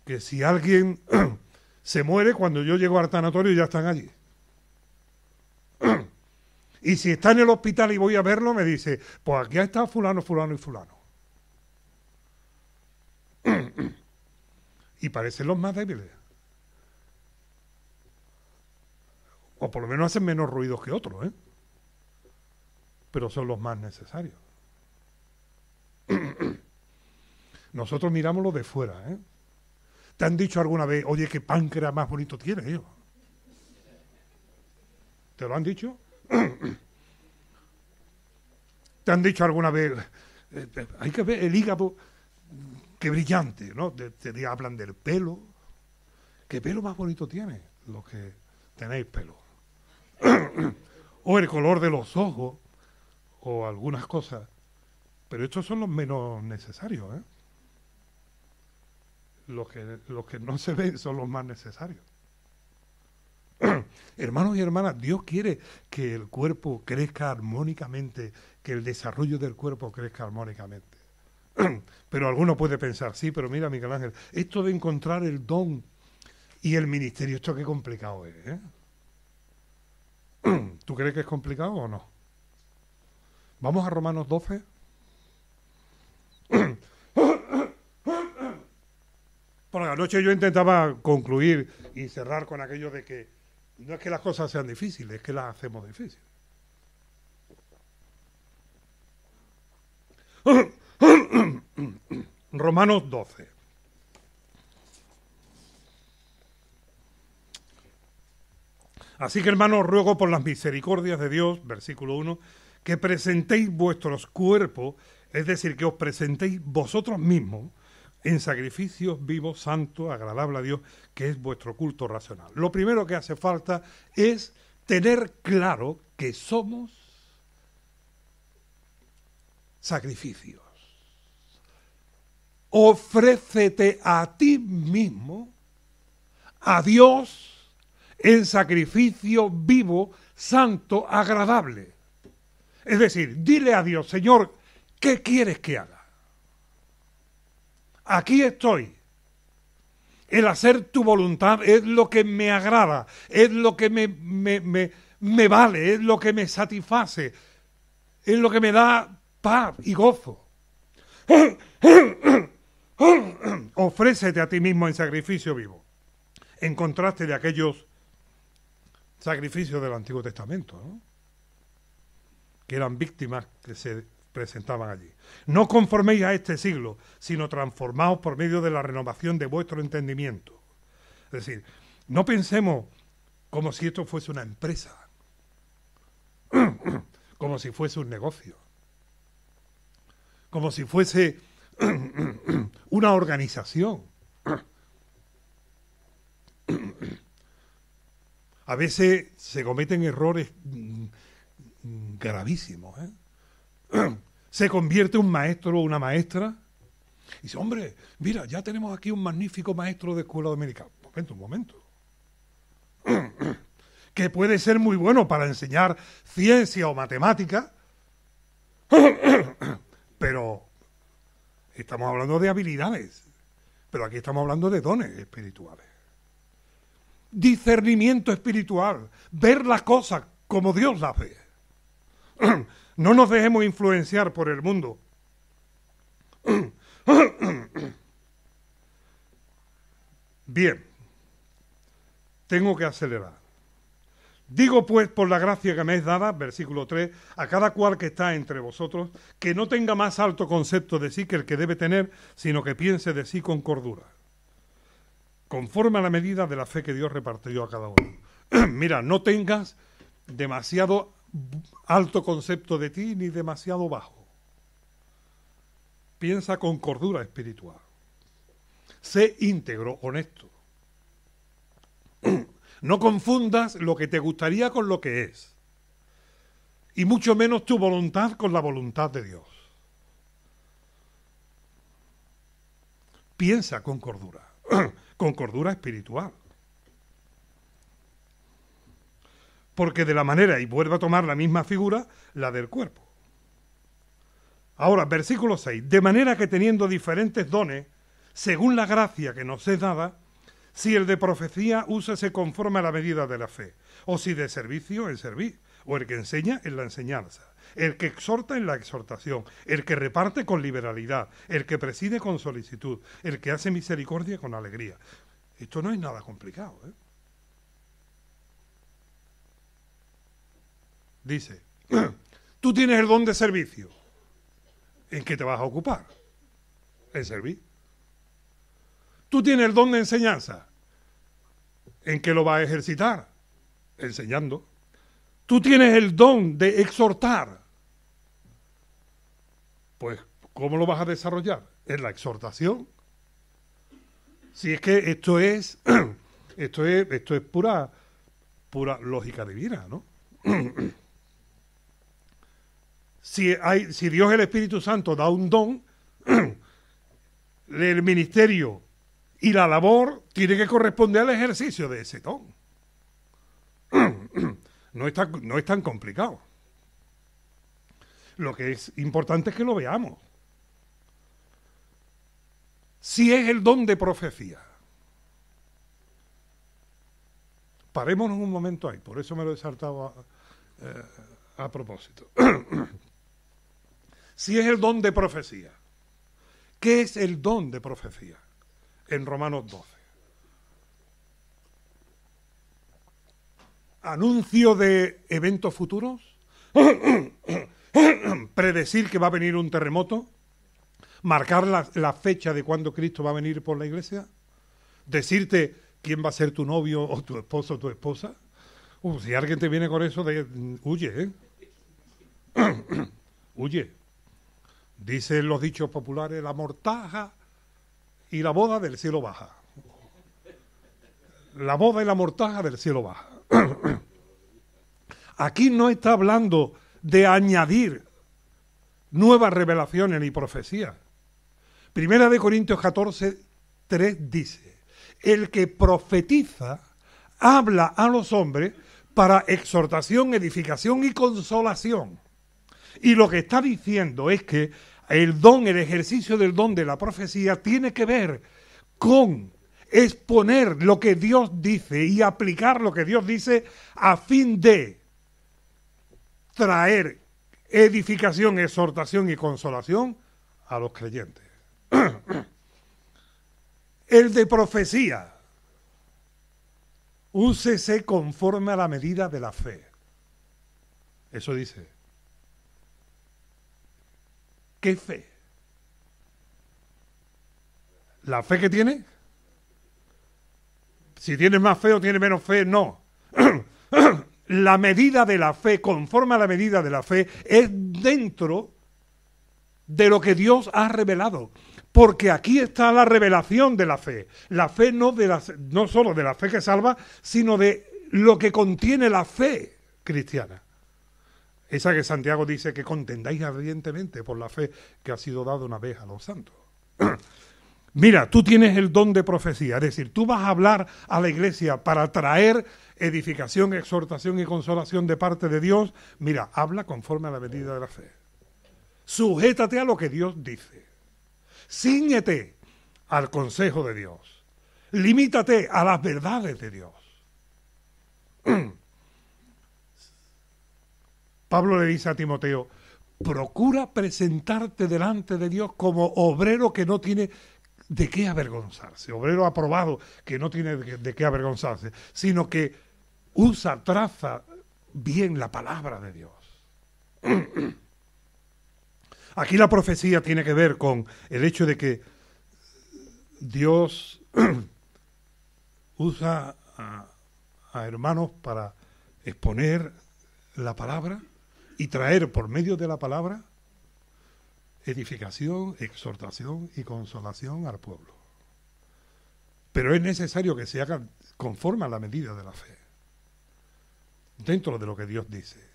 Speaker 1: que si alguien se muere, cuando yo llego al tanatorio ya están allí. Y si está en el hospital y voy a verlo, me dice, pues aquí ha estado fulano, fulano y fulano. Y parecen los más débiles. O por lo menos hacen menos ruidos que otros, ¿eh? Pero son los más necesarios. Nosotros miramos lo de fuera, ¿eh? ¿Te han dicho alguna vez, oye, qué páncreas más bonito tienes, hijo? ¿Te lo han dicho? ¿Te han dicho alguna vez, hay que ver el hígado, qué brillante, ¿no? Te hablan del pelo. ¿Qué pelo más bonito tiene? Los que tenéis pelo. O el color de los ojos, o algunas cosas. Pero estos son los menos necesarios, ¿eh? Los que no se ven son los más necesarios. Hermanos y hermanas, Dios quiere que el cuerpo crezca armónicamente, que el desarrollo del cuerpo crezca armónicamente. Pero alguno puede pensar, sí, pero mira, Miguel Ángel, esto de encontrar el don y el ministerio, esto qué complicado es, ¿eh? ¿Tú crees que es complicado o no? Vamos a Romanos 12. Por la noche yo intentaba concluir y cerrar con aquello de que no es que las cosas sean difíciles, es que las hacemos difíciles. Romanos 12. Así que, hermanos, ruego por las misericordias de Dios, versículo 1, que presentéis vuestros cuerpos, es decir, que os presentéis vosotros mismos en sacrificios vivos, santos, agradables a Dios, que es vuestro culto racional. Lo primero que hace falta es tener claro que somos sacrificios. Ofrécete a ti mismo, a Dios, en sacrificio vivo, santo, agradable. Es decir, dile a Dios, Señor, ¿qué quieres que haga? Aquí estoy. El hacer tu voluntad es lo que me agrada, es lo que me vale, es lo que me satisface, es lo que me da paz y gozo. Ofrécete a ti mismo en sacrificio vivo, en contraste de aquellos sacrificios del Antiguo Testamento, ¿no? Que eran víctimas que se presentaban allí. No conforméis a este siglo, sino transformaos por medio de la renovación de vuestro entendimiento. Es decir, no pensemos como si esto fuese una empresa, como si fuese un negocio, como si fuese una organización. A veces se cometen errores gravísimos, Se convierte un maestro o una maestra y dice, hombre, mira, ya tenemos aquí un magnífico maestro de escuela dominical. Un momento. Que puede ser muy bueno para enseñar ciencia o matemática, pero estamos hablando de habilidades, pero aquí estamos hablando de dones espirituales. Discernimiento espiritual, ver las cosas como Dios las ve. No nos dejemos influenciar por el mundo. Bien, tengo que acelerar. Digo pues, por la gracia que me es dada, versículo 3, a cada cual que está entre vosotros, que no tenga más alto concepto de sí que el que debe tener, sino que piense de sí con cordura, conforme a la medida de la fe que Dios repartió a cada uno. Mira, no tengas demasiado alto concepto de ti ni demasiado bajo. Piensa con cordura espiritual. Sé íntegro, honesto. No confundas lo que te gustaría con lo que es. Y mucho menos tu voluntad con la voluntad de Dios. Piensa con cordura. Con cordura espiritual. Porque de la manera, y vuelve a tomar la misma figura, la del cuerpo. Ahora, versículo 6. De manera que teniendo diferentes dones, según la gracia que nos es dada, si el de profecía, úsese conforme a la medida de la fe, o si de servicio, en servir, o el que enseña, en la enseñanza, el que exhorta, en la exhortación, el que reparte con liberalidad, el que preside con solicitud, el que hace misericordia con alegría. Esto no es nada complicado, ¿eh? Dice, tú tienes el don de servicio. ¿En qué te vas a ocupar? En servir. Tú tienes el don de enseñanza. ¿En qué lo vas a ejercitar? Enseñando. Tú tienes el don de exhortar. Pues, ¿cómo lo vas a desarrollar? En la exhortación. Si es que esto es pura lógica divina, ¿no? Si Dios el Espíritu Santo da un don, el ministerio y la labor tiene que corresponder al ejercicio de ese don. No es tan complicado. Lo que es importante es que lo veamos. Si es el don de profecía. Parémonos un momento ahí, por eso me lo he saltado a propósito. Si es el don de profecía. ¿Qué es el don de profecía? En Romanos 12. Anuncio de eventos futuros. Predecir que va a venir un terremoto. Marcar la fecha de cuándo Cristo va a venir por la iglesia. Decirte quién va a ser tu novio o tu esposo o tu esposa. Si alguien te viene con eso, huye, huye. Dicen los dichos populares, la mortaja y la boda del cielo baja. La boda y la mortaja del cielo baja. Aquí no está hablando de añadir nuevas revelaciones ni profecías. Primera de Corintios 14, 3 dice, el que profetiza habla a los hombres para exhortación, edificación y consolación. Y lo que está diciendo es que el don, el ejercicio del don de la profecía tiene que ver con exponer lo que Dios dice y aplicar lo que Dios dice a fin de traer edificación, exhortación y consolación a los creyentes. El de profecía, úsese conforme a la medida de la fe. Eso dice. ¿Qué fe? ¿La fe que tiene? Si tiene más fe o tiene menos fe, no. La medida de la fe, conforme a la medida de la fe, es dentro de lo que Dios ha revelado. Porque aquí está la revelación de la fe. La fe no solo de la fe que salva, sino de lo que contiene la fe cristiana. Esa que Santiago dice que contendáis ardientemente por la fe que ha sido dada una vez a los santos. Mira, tú tienes el don de profecía, es decir, tú vas a hablar a la iglesia para traer edificación, exhortación y consolación de parte de Dios. Mira, habla conforme a la medida de la fe. Sujétate a lo que Dios dice. Cíñete al consejo de Dios. Limítate a las verdades de Dios. Pablo le dice a Timoteo, procura presentarte delante de Dios como obrero que no tiene de qué avergonzarse, obrero aprobado que no tiene de qué avergonzarse, sino que traza bien la palabra de Dios. Aquí la profecía tiene que ver con el hecho de que Dios usa a hermanos para exponer la palabra y traer por medio de la palabra edificación, exhortación y consolación al pueblo. Pero es necesario que se haga conforme a la medida de la fe, dentro de lo que Dios dice.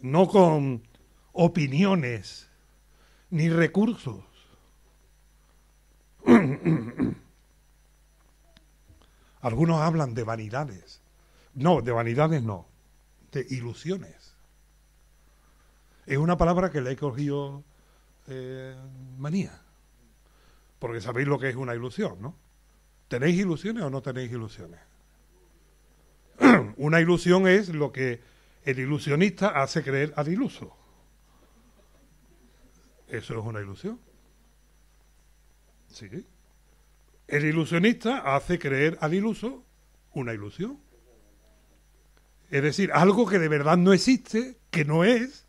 Speaker 1: No con opiniones ni recursos. Algunos hablan de vanidades. No, de vanidades no, de ilusiones. Es una palabra que le he cogido manía, porque sabéis lo que es una ilusión, ¿no? ¿Tenéis ilusiones o no tenéis ilusiones? Una ilusión es lo que el ilusionista hace creer al iluso. Eso es una ilusión. Sí. El ilusionista hace creer al iluso una ilusión. Es decir, algo que de verdad no existe, que no es,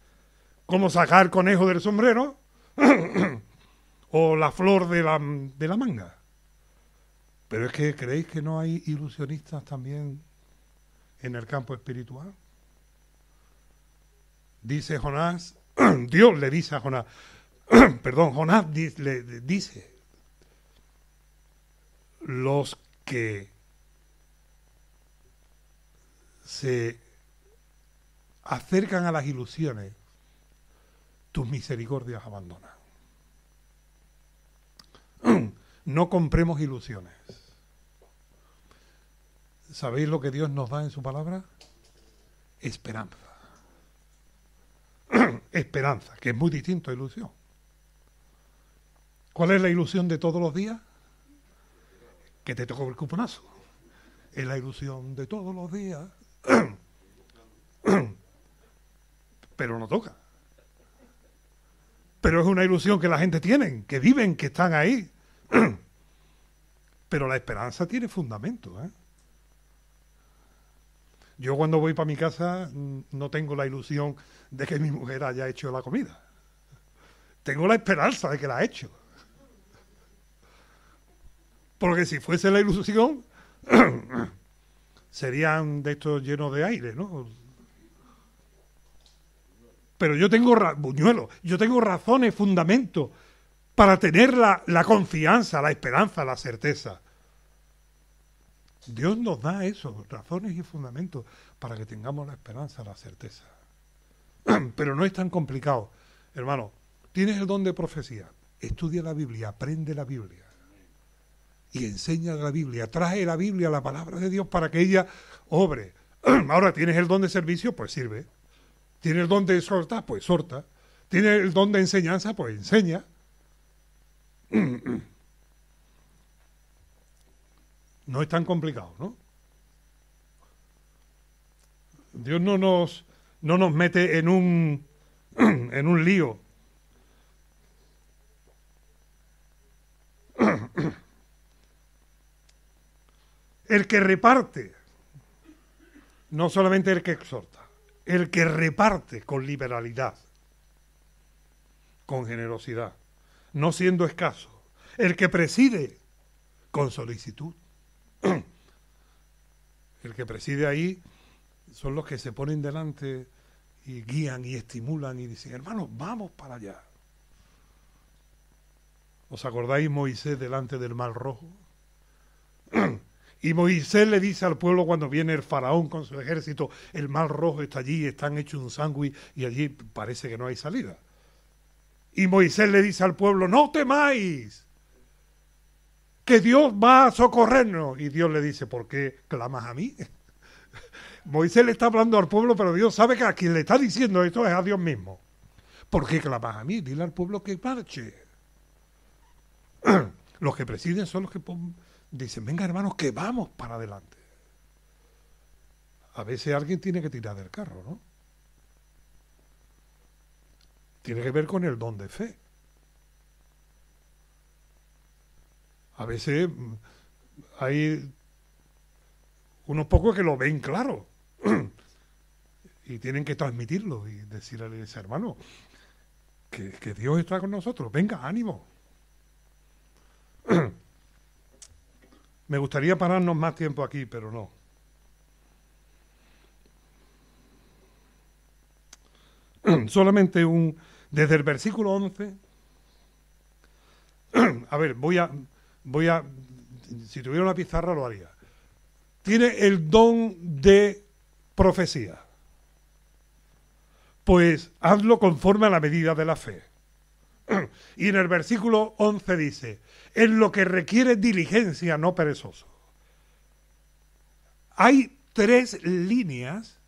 Speaker 1: como sacar el conejo del sombrero o la flor de la manga. Pero es que ¿creéis que no hay ilusionistas también en el campo espiritual? Dice Jonás, Dios le dice a Jonás, Jonás le dice, los que se acercan a las ilusiones, tus misericordias abandonan. No compremos ilusiones. ¿Sabéis lo que Dios nos da en su palabra? Esperanza. Esperanza, que es muy distinto a ilusión. ¿Cuál es la ilusión de todos los días? Que te tocó el cuponazo. Es la ilusión de todos los días. Pero no toca. Pero es una ilusión que la gente tiene, que viven, que están ahí. Pero la esperanza tiene fundamento, ¿eh? Yo cuando voy para mi casa no tengo la ilusión de que mi mujer haya hecho la comida. Tengo la esperanza de que la ha hecho. Porque si fuese la ilusión, serían de estos llenos de aire, ¿no? Pero yo tengo buñuelos, yo tengo razones, fundamentos para tener la confianza, la esperanza, la certeza. Dios nos da eso, razones y fundamentos para que tengamos la esperanza, la certeza. Pero no es tan complicado. Hermano, tienes el don de profecía, estudia la Biblia, aprende la Biblia. y enseña la Biblia, trae la Biblia, la palabra de Dios, para que ella obre. Ahora, ¿tienes el don de servicio? Pues sirve. ¿Tienes el don de exhortar? Pues exhorta. ¿Tienes el don de enseñanza? Pues enseña. No es tan complicado, ¿no? Dios no nos mete en un lío. El que reparte, no solamente el que exhorta, el que reparte con liberalidad, con generosidad, no siendo escaso, el que preside con solicitud. El que preside ahí son los que se ponen delante y guían y estimulan y dicen, hermanos, vamos para allá. ¿Os acordáis Moisés delante del Mar Rojo? Y Moisés le dice al pueblo cuando viene el faraón con su ejército, el Mar Rojo está allí, están hechos un sándwich y allí parece que no hay salida. Y Moisés le dice al pueblo, no temáis, que Dios va a socorrernos. Y Dios le dice, ¿por qué clamas a mí? Moisés le está hablando al pueblo, pero Dios sabe que a quien le está diciendo esto es a Dios mismo. ¿Por qué clamas a mí? Dile al pueblo que marche. Los que presiden son los que dicen, venga hermanos, que vamos para adelante. A veces alguien tiene que tirar del carro, ¿no? Tiene que ver con el don de fe. A veces hay unos pocos que lo ven claro y tienen que transmitirlo y decirle a ese hermano que Dios está con nosotros. Venga, ánimo. Me gustaría pararnos más tiempo aquí, pero no. Solamente desde el versículo 11. A ver, voy a, si tuviera una pizarra lo haría. Tiene el don de profecía. Pues hazlo conforme a la medida de la fe. Y en el versículo 11 dice, en lo que requiere diligencia, no perezoso. Hay 3 líneas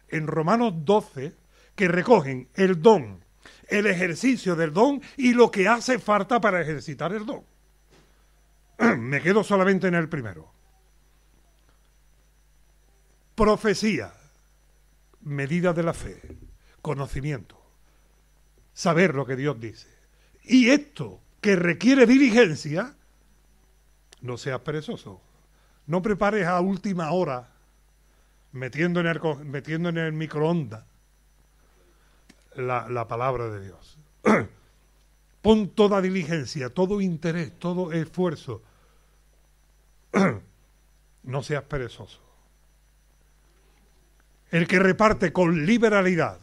Speaker 1: en Romanos 12 que recogen el don, el ejercicio del don y lo que hace falta para ejercitar el don. Me quedo solamente en el primero. Profecía, medida de la fe, conocimiento, saber lo que Dios dice. Y esto que requiere diligencia, no seas perezoso. No prepares a última hora, metiendo en el microondas la palabra de Dios. Pon toda diligencia, todo interés, todo esfuerzo. No seas perezoso. El que reparte con liberalidad.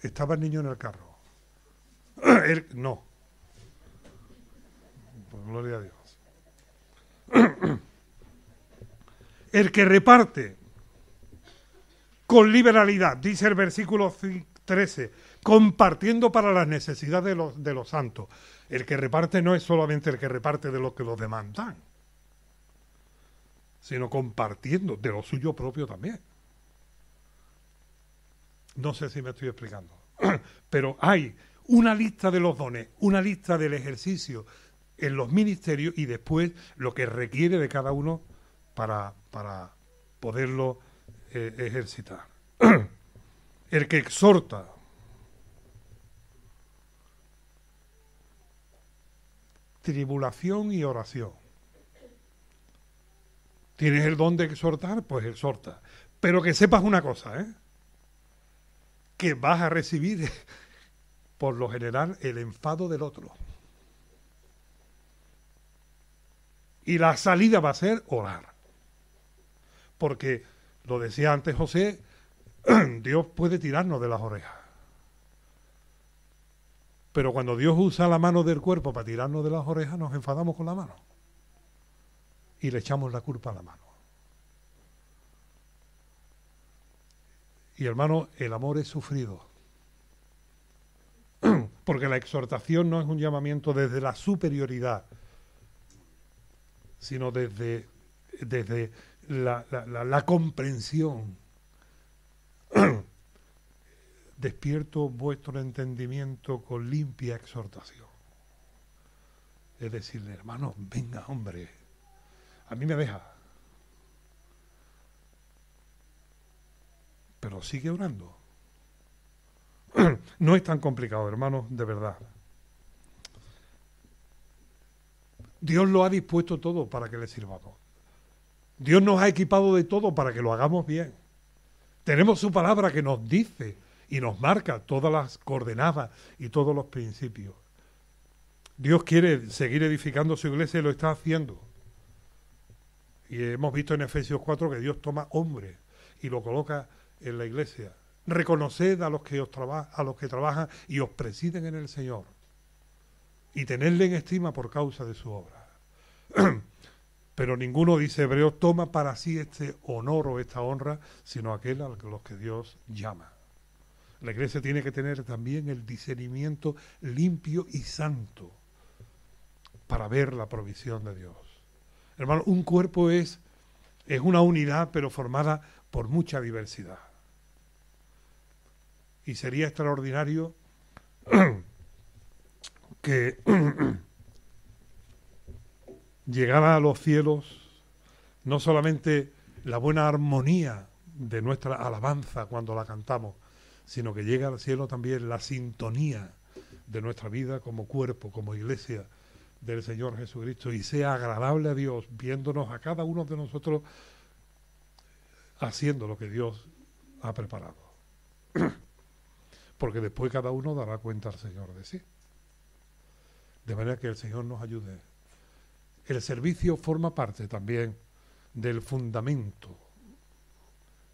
Speaker 1: Estaba el niño en el carro. No. Pues gloria a Dios. El que reparte con liberalidad, dice el versículo 13, compartiendo para las necesidades de los santos. El que reparte no es solamente el que reparte de lo que los demandan, sino compartiendo de lo suyo propio también. No sé si me estoy explicando, pero hay una lista de los dones, una lista del ejercicio en los ministerios y después lo que requiere de cada uno para poderlo ejercitar. El que exhorta, tribulación y oración. ¿Tienes el don de exhortar? Pues exhorta. Pero que sepas una cosa, que vas a recibir, por lo general, el enfado del otro. Y la salida va a ser orar. Porque, lo decía antes José, Dios puede tirarnos de las orejas. Pero cuando Dios usa la mano del cuerpo para tirarnos de las orejas, nos enfadamos con la mano. Y le echamos la culpa a la mano. Y hermano, el amor es sufrido. Porque la exhortación no es un llamamiento desde la superioridad, sino desde la comprensión. Despierto vuestro entendimiento con limpia exhortación. Es decirle, hermano, venga, hombre, a mí me deja, pero sigue orando. No es tan complicado, hermanos, de verdad. Dios lo ha dispuesto todo para que le sirvamos. Dios nos ha equipado de todo para que lo hagamos bien. Tenemos su palabra que nos dice y nos marca todas las coordenadas y todos los principios. Dios quiere seguir edificando su iglesia y lo está haciendo. Y hemos visto en Efesios 4 que Dios toma hombre y lo coloca en la iglesia. Reconoced a los que trabajan y os presiden en el Señor, y tenedle en estima por causa de su obra. Pero ninguno, dice Hebreos, toma para sí este honor o esta honra, sino aquel a los que Dios llama. La iglesia tiene que tener también el discernimiento limpio y santo para ver la provisión de Dios. Hermano, un cuerpo es una unidad, pero formada por mucha diversidad. Y sería extraordinario que llegara a los cielos no solamente la buena armonía de nuestra alabanza cuando la cantamos, sino que llegue al cielo también la sintonía de nuestra vida como cuerpo, como iglesia del Señor Jesucristo, y sea agradable a Dios viéndonos a cada uno de nosotros haciendo lo que Dios ha preparado. Porque después cada uno dará cuenta al Señor de sí. De manera que el Señor nos ayude. El servicio forma parte también del fundamento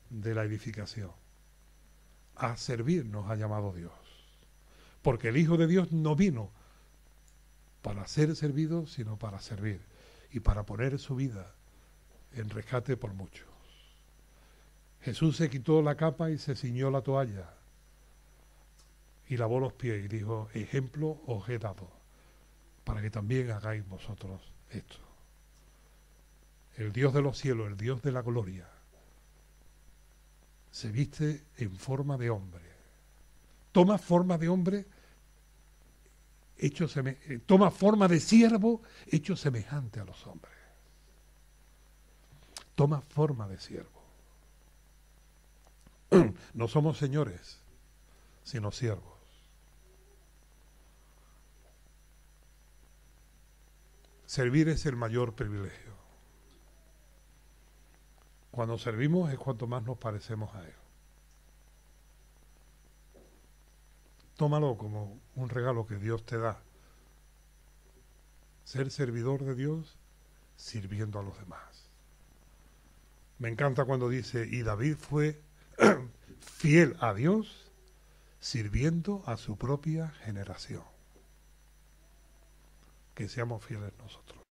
Speaker 1: de la edificación. A servir nos ha llamado Dios. Porque el Hijo de Dios no vino para ser servido, sino para servir y para poner su vida en rescate por muchos. Jesús se quitó la capa y se ciñó la toalla y lavó los pies y dijo, ejemplo os he dado, para que también hagáis vosotros esto. El Dios de los cielos, el Dios de la gloria, se viste en forma de hombre. Toma forma de hombre, toma forma de siervo, hecho semejante a los hombres. Toma forma de siervo. No somos señores, sino siervos. Servir es el mayor privilegio. Cuando servimos es cuanto más nos parecemos a Él. Tómalo como un regalo que Dios te da. Ser servidor de Dios sirviendo a los demás. Me encanta cuando dice, y David fue fiel a Dios sirviendo a su propia generación. Que seamos fieles nosotros.